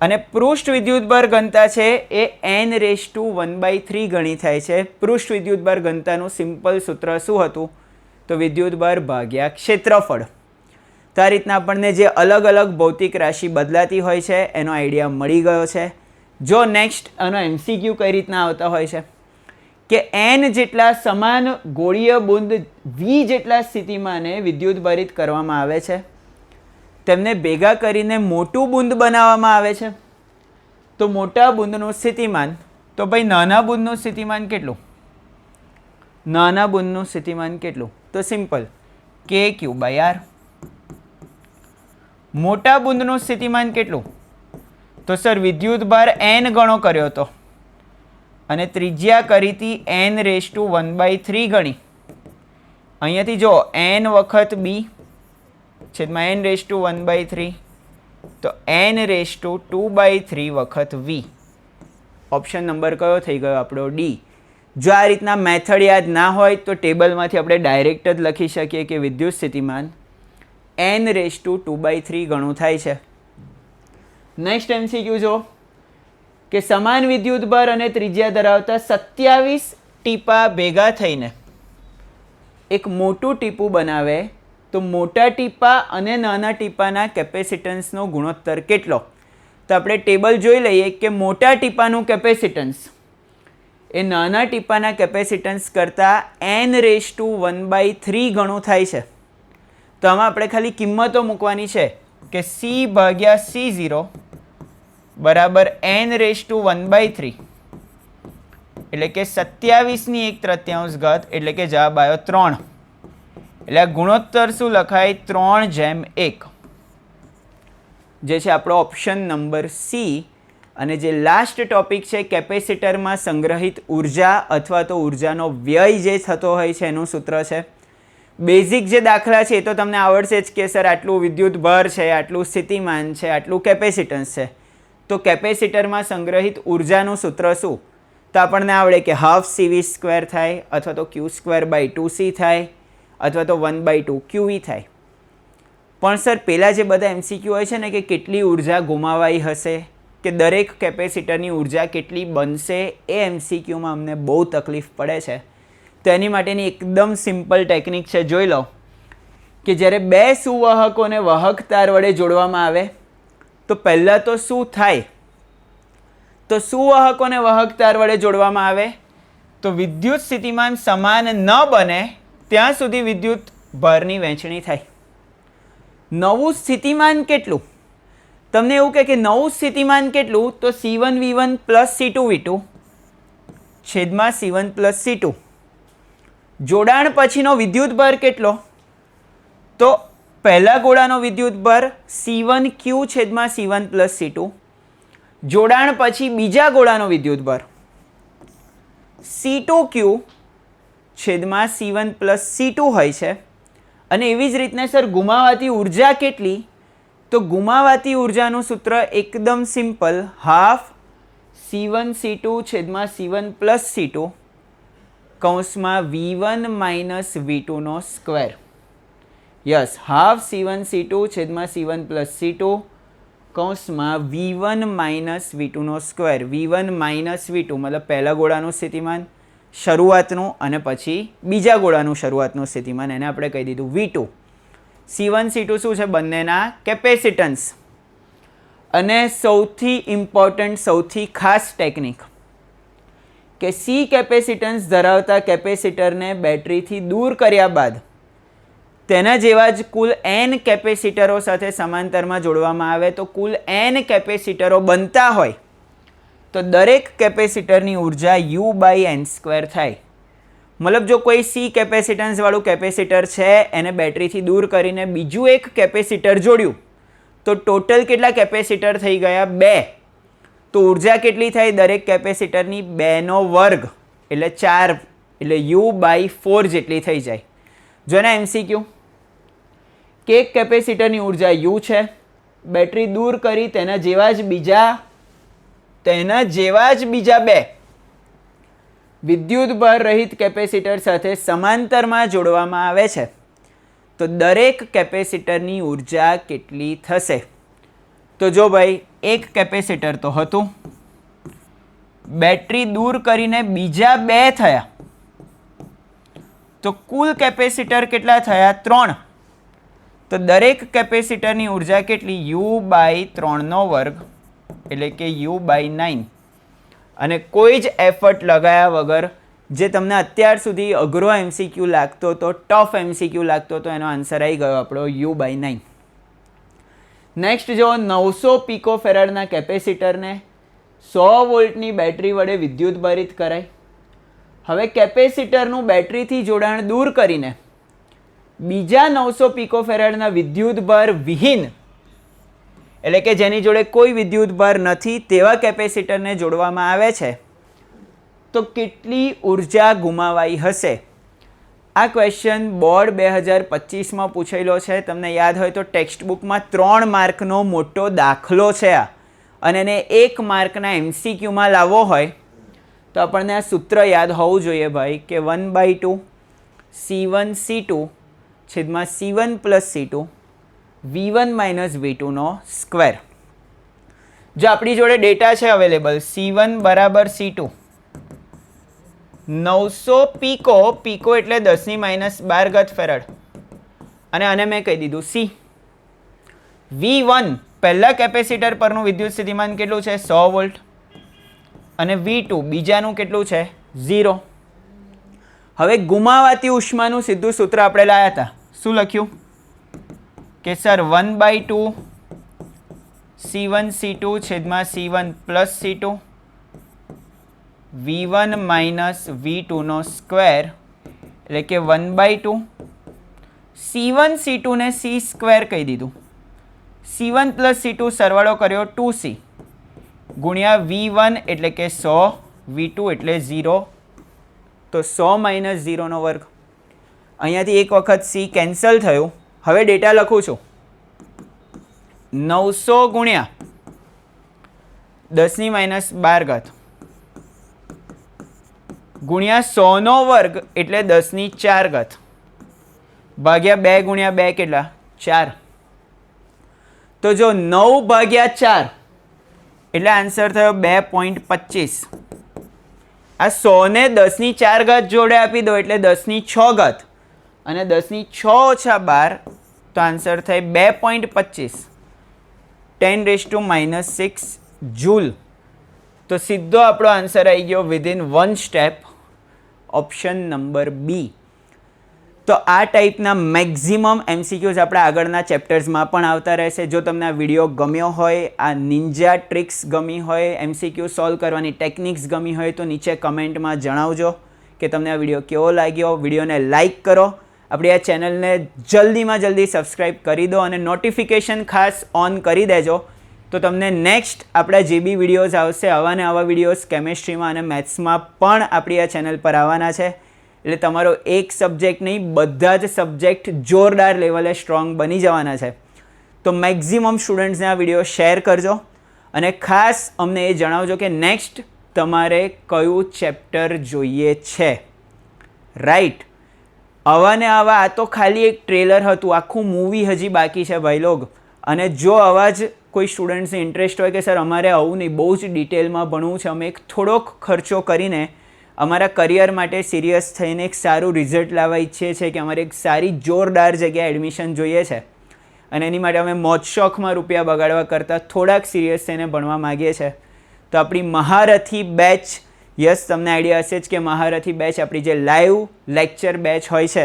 અને પૃષ્ઠ વિદ્યુત ભાર ઘનતા છે એ n⁻⁴ ગણી થાય છે. પૃષ્ઠ વિદ્યુત ભાર ઘનતાનું સિમ્પલ સૂત્ર શું હતું? તો વિદ્યુત ભાર ભાગ્યા ક્ષેત્રફળ. તો આ રીતના આપણને જે અલગ અલગ ભૌતિક રાશિ બદલાતી હોય છે એનો આઈડિયા મળી ગયો છે. જો નેક્સ્ટ આનો MCQ કઈ રીતના આવતા હોય છે કે n જેટલા સમાન ગોળીય બુંદ v જેટલા સ્થિતિમાને વિદ્યુત ભારિત કરવામાં આવે છે, તેમને ભેગા કરીને મોટું બુંદ બનાવવામાં આવે છે. તો મોટા બુંદનું સ્થિતિમાન, તો ભાઈ નાના બુંદનું સ્થિતિમાન કેટલું? નાના બુંદનું સ્થિતિમાન કેટલું? તો સિમ્પલ kQ/r. મોટા બુંદનું સ્થિતિમાન કેટલું? તો સર વિદ્યુત ભાર n ગણો કર્યો હતો અને ત્રિજ્યા કરી હતી n⁻⁴ ગણી. અહીંયાથી જો n વખત b છેદમાં n⁻⁴, તો n⁻²/3 વખત v. ઓપ્શન નંબર કયો થઈ ગયો આપણો? ડી. જો આ રીતના મેથડ યાદ ના હોય તો ટેબલમાંથી આપણે ડાયરેક્ટ જ લખી શકીએ કે વિદ્યુત સ્થિતિમાન n⁻²/3 ગણું થાય છે. નેક્સ્ટ MCQ જો કે સમાન વિદ્યુત ભાર અને ત્રિજ્યા ધરાવતા 27 ટીપા ભેગા થઈને એક મોટું ટીપું બનાવે, તો મોટા ટીપા અને નાના ટીપાના કેપેસિટન્સનો ગુણોત્તર કેટલો? તો આપણે ટેબલ જોઈ લઈએ કે મોટા ટીપાનું કેપેસિટન્સ એ નાના ટીપાના કેપેસિટન્સ કરતાં n⁻⁴ ગણું થાય છે. તો આમાં આપણે ખાલી કિંમતો મૂકવાની છે કે C/C0 બરાબર n⁻⁴, એટલે કે 27⁻⁰, એટલે કે જવાબ આવ્યો 3. એટલે આ ગુણોત્તર શું લખાય? 3/1, જે છે આપણો ઓપ્શન નંબર સી. અને જે લાસ્ટ ટોપિક છે કેપેસિટરમાં સંગ્રહિત ઉર્જા અથવા તો ઉર્જાનો વ્યય જે થતો હોય છે એનું સૂત્ર છે. બેઝિક જે દાખલા છે એ તો તમને આવડશે જ કે સર આટલું વિદ્યુત ભાર છે, આટલું સ્થિતિમાન છે, આટલું કેપેસિટન્સ છે. તો કેપેસિટરમાં સંગ્રહિત ઉર્જાનું સૂત્ર શું? તો આપણને આવડે કે હાફ CV² થાય, અથવા તો Q²/2C થાય, અથવા તો 1/2 QE થાય. પણ સર પેલા જે બધા MCQ હોય છે ને કે કેટલી ઉર્જા ગુમાવાઈ હશે, કે દરેક કેપેસિટરની ઉર્જા કેટલી બનશે, એ MCQમાં અમને બહુ તકલીફ પડે છે. તો એની માટેની એકદમ સિમ્પલ ટેકનિક છે, જોઈ લો. કે જ્યારે બે સુવાહકોને વાહક તાર વડે જોડવામાં આવે તો પહેલાં તો શું થાય? તો સુવાહકોને વાહક તાર વડે જોડવામાં આવે તો વિદ્યુત સ્થિતિમાન સમાન ન બને ત્યાં સુધી વિદ્યુત ભારની વહેંચણી થાય. નવું સ્થિતિમાન કેટલું? તમને એવું કહે કે નવું સ્થિતિમાન કેટલું? તો C1V1 + C2V2 છેદમાં C1 + C2. જોડાણ પછીનો વિદ્યુત ભાર કેટલો? તો પહેલા ગોળાનો વિદ્યુત ભાર C1Q છેદમાં C1 + C2. જોડાણ પછી બીજા ગોળાનો વિદ્યુત ભાર C2Q છેદમાં C1 + C2 હોય છે. અને એવી જ રીતના સર ગુમાવાતી ઉર્જા કેટલી? તો ગુમાવાતી ઉર્જાનું સૂત્ર એકદમ સિમ્પલ, હાફ C1C2 છેદમાં C1 + C2 કૌંસમાં V1 - V2 square. Yes, half C1C2 છેદમાં C1 + C2 કૌંસમાં V1 - V2 square. V1 - V2 મતલબ પહેલા ગોળાનું સ્થિતિમાન શરૂઆતનું અને પછી બીજા ગોળાનું શરૂઆતનું સ્થિતિમાન, એને આપણે કહી દીધું V2. C1 C2 શું છે? બંનેના કેપેસિટન્સ. અને સૌથી ઇમ્પોર્ટન્ટ, સૌથી ખાસ ટેકનિક કે સી કેપેસિટન્સ ધરાવતા કેપેસિટરને બેટરીથી દૂર કર્યા બાદ તેના જેવા જ કુલ n કેપેસિટરો સાથે સમાંતરમાં જોડવામાં આવે તો કુલ n કેપેસિટરો બનતા હોય તો દરેક કેપેસિટરની ઉર્જા U/n² થાય. મતલબ જો કોઈ સી કેપેસિટન્સવાળું કેપેસિટર છે એને બેટરીથી દૂર કરીને બીજું એક કેપેસિટર જોડ્યું તો ટોટલ કેટલા કેપેસિટર થઈ ગયા? 2. તો ઉર્જા કેટલી થાય દરેક કેપેસિટરની? 2નો વર્ગ એટલે 4 એટલે U/4 જેટલી થઈ જાય. જો ને MCQ કે એક કેપેસિટરની ઉર્જા U છે, બેટરી દૂર કરી તેના જેવા જ બીજા 2 વિદ્યુતભાર રહિત કેપેસિટર સાથે સમાંતરમાં જોડવામાં આવે છે તો દરેક કેપેસિટરની ઉર્જા કેટલી થશે? તો જો ભાઈ એક કેપેસિટર તો હતું, બેટરી દૂર કરીને બીજા 2 થયા તો કુલ કેપેસિટર કેટલા થયા? 3. તો દરેક કેપેસિટરની ઉર્જા કેટલી? U/3નો વર્ગ એટલે કે U/9. અને કોઈ જ એફર્ટ લગાયા વગર જે તમને અત્યાર સુધી અઘરો MCQ લાગતો હતો, ટફ MCQ લાગતો હતો, એનો આન્સર આવી ગયો આપણો U/9. નેક્સ્ટ જો 900 પિકોફેરાડના કેપેસિટરને 100 વોલ્ટની બેટરી વડે વિદ્યુતભારિત કરાય. હવે કેપેસિટરનું બેટરીથી જોડાણ દૂર કરીને બીજા 900 પિકોફેરાડના વિદ્યુતભાર વિહીન એટલે કે જેની જોડે કોઈ વિદ્યુતભાર નથી તેવા કેપેસિટરને જોડવામાં આવે છે તો કેટલી ઉર્જા ગુમાવાઈ હશે? આ ક્વેશ્ચન બોર્ડ 2025માં પૂછેલો છે. તમને યાદ હોય તો ટેક્સ્ટ બુકમાં 3 માર્કનો મોટો દાખલો છે આ, અને એને 1 માર્કના MCQમાં લાવવો હોય તો આપણને આ સૂત્ર યાદ હોવું જોઈએ ભાઈ કે 1/2 C1 C2 છેદમાં C1 + C2 V1 - V2નો સ્ક્વેર. જો આપણી જોડે ડેટા છે અવેલેબલ C1 = C2 900 પીકો એટલે 10⁻12 ફેરાડ અને આને મેં કહી દીધું C. V1 પહેલા કેપેસિટર પરનું વિદ્યુત સ્થિતિમાન કેટલું છે? 100 વોલ્ટ. અને V2 બીજાનું કેટલું છે? 0. હવે ગુમાવાતી ઉષ્માનું સીધું સૂત્ર આપણે લાવ્યા હતા. શું લખ્યું કે સર 1/2 C1 C2 છેદમાં C1 + C2 V1 - V2નો સ્ક્વેર એટલે કે 1/2 C1 C2 ને C² કહી દીધું. C1 + C2 સરવાળો કર્યો 2C ગુણ્યા V1 એટલે કે 100 V2 એટલે 0 તો 100 - 0નો વર્ગ. અહીંયાથી એક વખત C કેન્સલ થયું. હવે ડેટા લખું છું 900 ગુણ્યા 10⁻12 ગુણ્યા 100નો વર્ગ એટલે 10⁴ ભાગ્યા 2 ગુણ્યા 2 કેટલા? 4. તો જો 9/4 એટલે આન્સર થયો 2.25. આ 100ને 10⁴ જોડે આપી દો એટલે 10⁶ અને 10⁶ - 12 તો આન્સર થાય 2.25 10⁻⁻6 જૂલ. તો સીધો આપણો આન્સર આવી ગયો within 1 step, option number B. તો આ ટાઈપના મેક્ઝિમમ MCQs આપણા આગળના ચેપ્ટર્સમાં પણ આવતા રહેશે. જો તમને આ વિડીયો ગમ્યો હોય, આ નિંજા ટ્રિક્સ ગમી હોય, MCQ સોલ્વ કરવાની ટેકનિક્સ ગમી હોય તો નીચે કમેન્ટમાં જણાવજો કે તમને આ વિડીયો કેવો લાગ્યો. વિડીયોને લાઇક કરો, આપણી આ ચેનલને જલ્દીમાં જલ્દી સબસ્ક્રાઈબ કરી દો અને નોટિફિકેશન ખાસ ઓન કરી દેજો તો તમને નેક્સ્ટ આપણા જે બી વિડીયોઝ આવશે, આવા ને આવા વિડીયોઝ કેમેસ્ટ્રીમાં અને મેથ્સમાં પણ આપણી આ ચેનલ પર આવવાના છે. એટલે તમારો એક સબ્જેક્ટ નહીં, બધા જ સબ્જેક્ટ જોરદાર લેવલે સ્ટ્રોંગ બની જવાના છે. તો મેક્ઝિમમ સ્ટુડન્ટ્સને આ વિડીયો શેર કરજો અને ખાસ અમને એ જણાવજો કે નેક્સ્ટ તમારે કયું ચેપ્ટર જોઈએ છે. રાઈટ, આવા ને આવા આ તો ખાલી એક ટ્રેલર હતું, આખું મૂવી હજી બાકી છે ભાઈ લોગ. અને જો આવા જ કોઈ સ્ટુડન્ટ્સને ઇન્ટરેસ્ટ હોય કે સર અમારે આવું નહીં, બહુ જ ડિટેલમાં ભણવું છે, અમે એક થોડોક ખર્ચો કરીને અમારા કરિયર માટે સિરિયસ થઈને એક સારું રિઝલ્ટ લાવવા ઈચ્છીએ છીએ કે અમારે એક સારી જોરદાર જગ્યાએ એડમિશન જોઈએ છે અને એની માટે અમે મોજ શોખમાં રૂપિયા બગાડવા કરતાં થોડાક સિરિયસ થઈને ભણવા માગીએ છીએ. તો આપણી મહારથી બેચ, યસ તમને આઈડિયા હશે જ કે મહારથી બેચ આપણી જે લાઈવ લેક્ચર બેચ હોય છે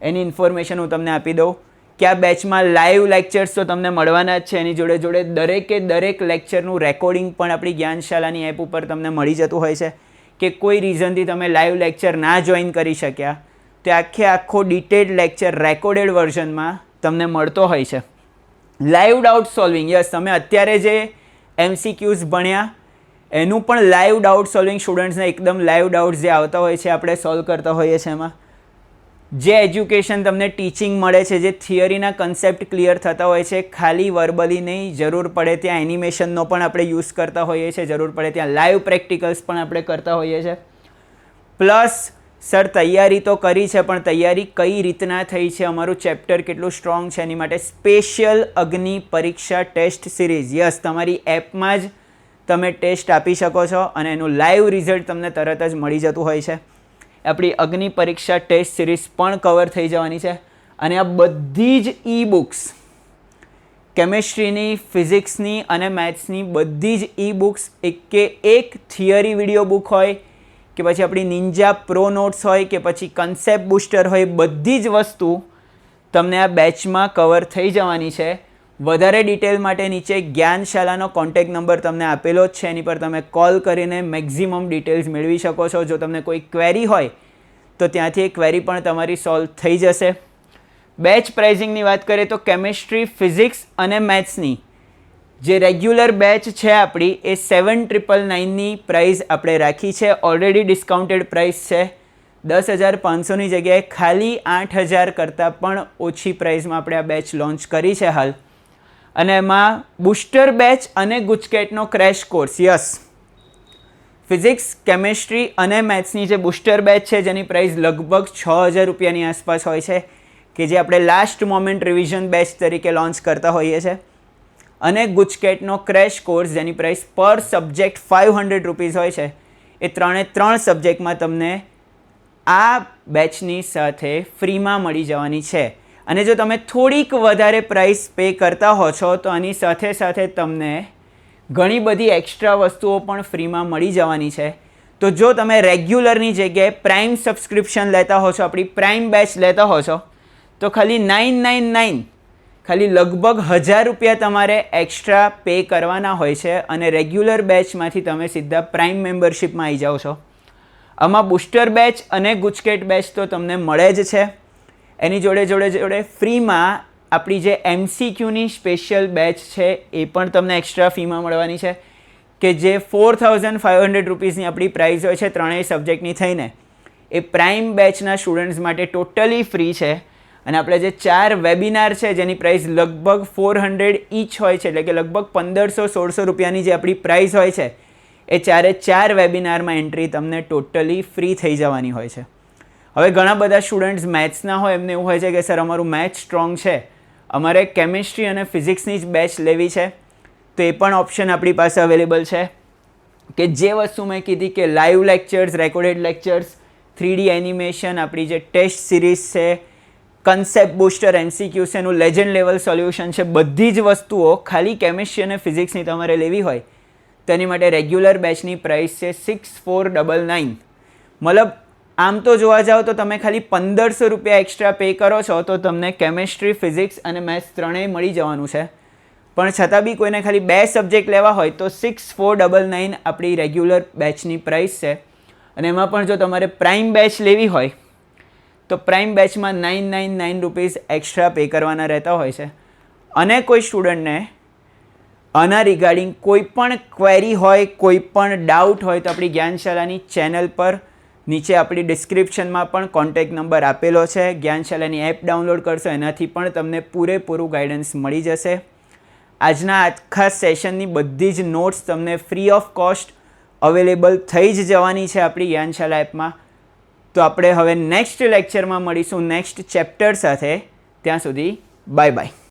એની ઇન્ફોર્મેશન હું તમને આપી દઉં કે આ બેચમાં લાઈવ લેક્ચર્સ તો તમને મળવાના જ છે. એની જોડે જોડે દરેકે દરેક લેક્ચરનું રેકોર્ડિંગ પણ આપણી જ્ઞાનશાલાની એપ ઉપર તમને મળી જતું હોય છે કે કોઈ રીઝનથી તમે લાઈવ લેક્ચર ના જોઈન કરી શક્યા તો આખો ડિટેલ્ડ લેક્ચર રેકોર્ડેડ વર્ઝનમાં તમને મળતો હોય છે. લાઈવ ડાઉટ સોલ્વિંગ, યસ તમે અત્યારે જે MCQs ભણ્યા એનું પણ લાઈવ ડાઉટ સોલ્વિંગ સ્ટુડન્ટ્સને એકદમ લાઈવ ડાઉટ્સ જે આવતા હોય છે આપણે સોલ્વ કરતા હોઈએ છીએ. એમાં જે એજ્યુકેશન તમને ટીચિંગ મળે છે, જે થિયરીના કન્સેપ્ટ ક્લિયર થતા હોય છે, ખાલી વર્બલી નહીં, જરૂર પડે ત્યાં એનિમેશનનો પણ આપણે યુઝ કરતા હોઈએ છીએ, જરૂર પડે ત્યાં લાઈવ પ્રેક્ટિકલ્સ પણ આપણે કરતા હોઈએ છીએ. પ્લસ સર તૈયારી તો કરી છે પણ તૈયારી કઈ રીતના થઈ છે, અમારું ચેપ્ટર કેટલું સ્ટ્રોંગ છે, એની માટે સ્પેશિયલ અગ્નિ પરીક્ષા ટેસ્ટ સિરીઝ, યસ તમારી એપમાં જ તમે ટેસ્ટ આપી શકો છો અને એનું લાઈવ રિઝલ્ટ તમને તરત જ મળી જતું હોય છે. આપણી અગ્નિ પરીક્ષા ટેસ્ટ સિરીઝ પણ કવર થઈ જવાની છે અને આ બધી જ ઈ બુક્સ, કેમેસ્ટ્રીની, ફિઝિક્સની અને મેથ્સની બધી જ ઈ બુક્સ એક થિયરી વિડીયો બુક હોય કે પછી આપણી નિંજા પ્રો નોટ્સ હોય કે પછી કન્સેપ્ટ બુસ્ટર હોય, બધી જ વસ્તુ તમને આ બેચમાં કવર થઈ જવાની છે. વધારે ડિટેલ માટે નીચે જ્ઞાનશાલાનો કોન્ટેક્ટ નંબર તમને આપેલો જ છે, એની પર તમે કોલ કરીને મેક્ઝિમમ ડિટેલ્સ મેળવી શકો છો. જો તમને કોઈ ક્વેરી હોય તો ત્યાંથી એ ક્વેરી પણ તમારી સોલ્વ થઈ જશે. બેચ પ્રાઇઝિંગની વાત કરીએ તો કેમેસ્ટ્રી, ફિઝિક્સ અને મેથ્સની જે રેગ્યુલર બેચ છે આપણી એ 7,999ની પ્રાઇસ આપણે રાખી છે. ઓલરેડી ડિસ્કાઉન્ટેડ પ્રાઇસ છે. 10,500ની જગ્યાએ ખાલી 8,000 કરતાં પણ ઓછી પ્રાઇસમાં આપણે આ બેચ લોન્ચ કરી છે હાલ. અને એમાં બુસ્ટર બેચ અને ગુજકેટનો crash course, yes physics, chemistry અને મેથ્સની જે બુસ્ટર બેચ છે જેની પ્રાઇસ લગભગ 6,000 રૂપિયાની આસપાસ હોય છે કે જે આપણે લાસ્ટ મોમેન્ટ રિવિઝન બેચ તરીકે લોન્ચ કરતા હોઈએ છીએ. અને ગુજકેટનો ક્રેશ કોર્સ જેની પ્રાઇસ પર સબ્જેક્ટ 500 રૂપીઝ હોય છે. એ 3 સબ્જેક્ટમાં તમને આ બેચની સાથે ફ્રીમાં મળી જવાની છે. અને જો તમે થોડીક વધારે પ્રાઇસ પે કરતા હો છો તો આની સાથે સાથે તમને ઘણી બધી એક્સ્ટ્રા વસ્તુઓ પણ ફ્રીમાં મળી જવાની છે. તો જો તમે રેગ્યુલરની જગ્યાએ પ્રાઇમ સબસ્ક્રિપ્શન લેતા હો છો, આપણી પ્રાઇમ બેચ લેતા હો છો તો ખાલી 999 ખાલી લગભગ 1,000 રૂપિયા તમારે એક્સ્ટ્રા પે કરવાના હોય છે અને રેગ્યુલર બેચમાંથી તમે સીધા પ્રાઇમ મેમ્બરશિપમાં આવી જાઓ છો. આમાં બુસ્ટર બેચ અને ગુજકેટ બેચ તો તમને મળે જ છે. એની જોડે ફ્રીમાં આપણી જે MCQની સ્પેશિયલ બેચ છે એ પણ તમને એક્સ્ટ્રા ફીમાં મળવાની છે કે જે 4,500 રૂપીસની આપણી પ્રાઇસ હોય છે ત્રણેય સબ્જેક્ટની થઈને. એ પ્રાઇમ બેચના સ્ટુડન્ટ્સ માટે ટોટલી ફ્રી છે. અને આપણે જે 4 વેબિનાર છે જેની પ્રાઇસ લગભગ 400 ઈચ હોય છે, એટલે કે લગભગ 1,500-1,600 રૂપિયાની જે આપણી પ્રાઇસ હોય છે એ 4 વેબિનારમાં એન્ટ્રી તમને ટોટલી ફ્રી થઈ જવાની હોય છે. હવે ઘણા બધા સ્ટુડન્ટ્સ મેથ્સના હોય, એમને એવું હોય છે કે સર અમારું મેથ્સ સ્ટ્રોંગ છે, અમારે કેમિસ્ટ્રી અને ફિઝિક્સની જ બેચ લેવી છે, તો એ પણ ઓપ્શન આપણી પાસે અવેલેબલ છે કે જે વસ્તુ મેં કીધી કે live lectures, recorded lectures, 3D animation, આપણી જે ટેસ્ટ સિરીઝ છે, કન્સેપ્ટ બુસ્ટર, MCQ છે, એનું લેજન્ડ લેવલ સોલ્યુશન છે, બધી જ વસ્તુઓ ખાલી કેમિસ્ટ્રી અને ફિઝિક્સની તમારે લેવી હોય તેની માટે રેગ્યુલર બેચની પ્રાઇસ છે 6,499. મતલબ આમ તો જોવા જાઓ તો તમે ખાલી 1,500 રૂપિયા એક્સ્ટ્રા પે કરો છો તો તમને કેમેસ્ટ્રી, ફિઝિક્સ અને મેથ્સ ત્રણેય મળી જવાનું છે. પણ છતાં બી કોઈને ખાલી 2 સબ્જેક્ટ લેવા હોય તો 6,499 આપણી રેગ્યુલર બેચની પ્રાઇસ છે. અને એમાં પણ જો તમારે પ્રાઇમ બેચ લેવી હોય તો પ્રાઇમ બેચમાં 999 રૂપીસ એક્સ્ટ્રા પે કરવાના રહેતા હોય છે. અને કોઈ સ્ટુડન્ટને આના રિગાર્ડિંગ કોઈ પણ ક્વેરી હોય, કોઈ પણ ડાઉટ હોય તો આપણી જ્ઞાનશાલાની ચેનલ પર નીચે આપણી ડિસ્ક્રિપ્શનમાં પણ કોન્ટેક્ટ નંબર આપેલો છે. જ્ઞાનશાલાની એપ ડાઉનલોડ કરશો એનાથી પણ તમને પૂરેપૂરું ગાઈડન્સ મળી જશે. આજના આખા સેશનની બધી જ નોટ્સ તમને ફ્રી ઓફ કોસ્ટ અવેલેબલ થઈ જ જવાની છે આપણી જ્ઞાનશાલા એપમાં. તો આપણે હવે નેક્સ્ટ લેક્ચરમાં મળીશું નેક્સ્ટ ચેપ્ટર સાથે. ત્યાં સુધી બાય બાય.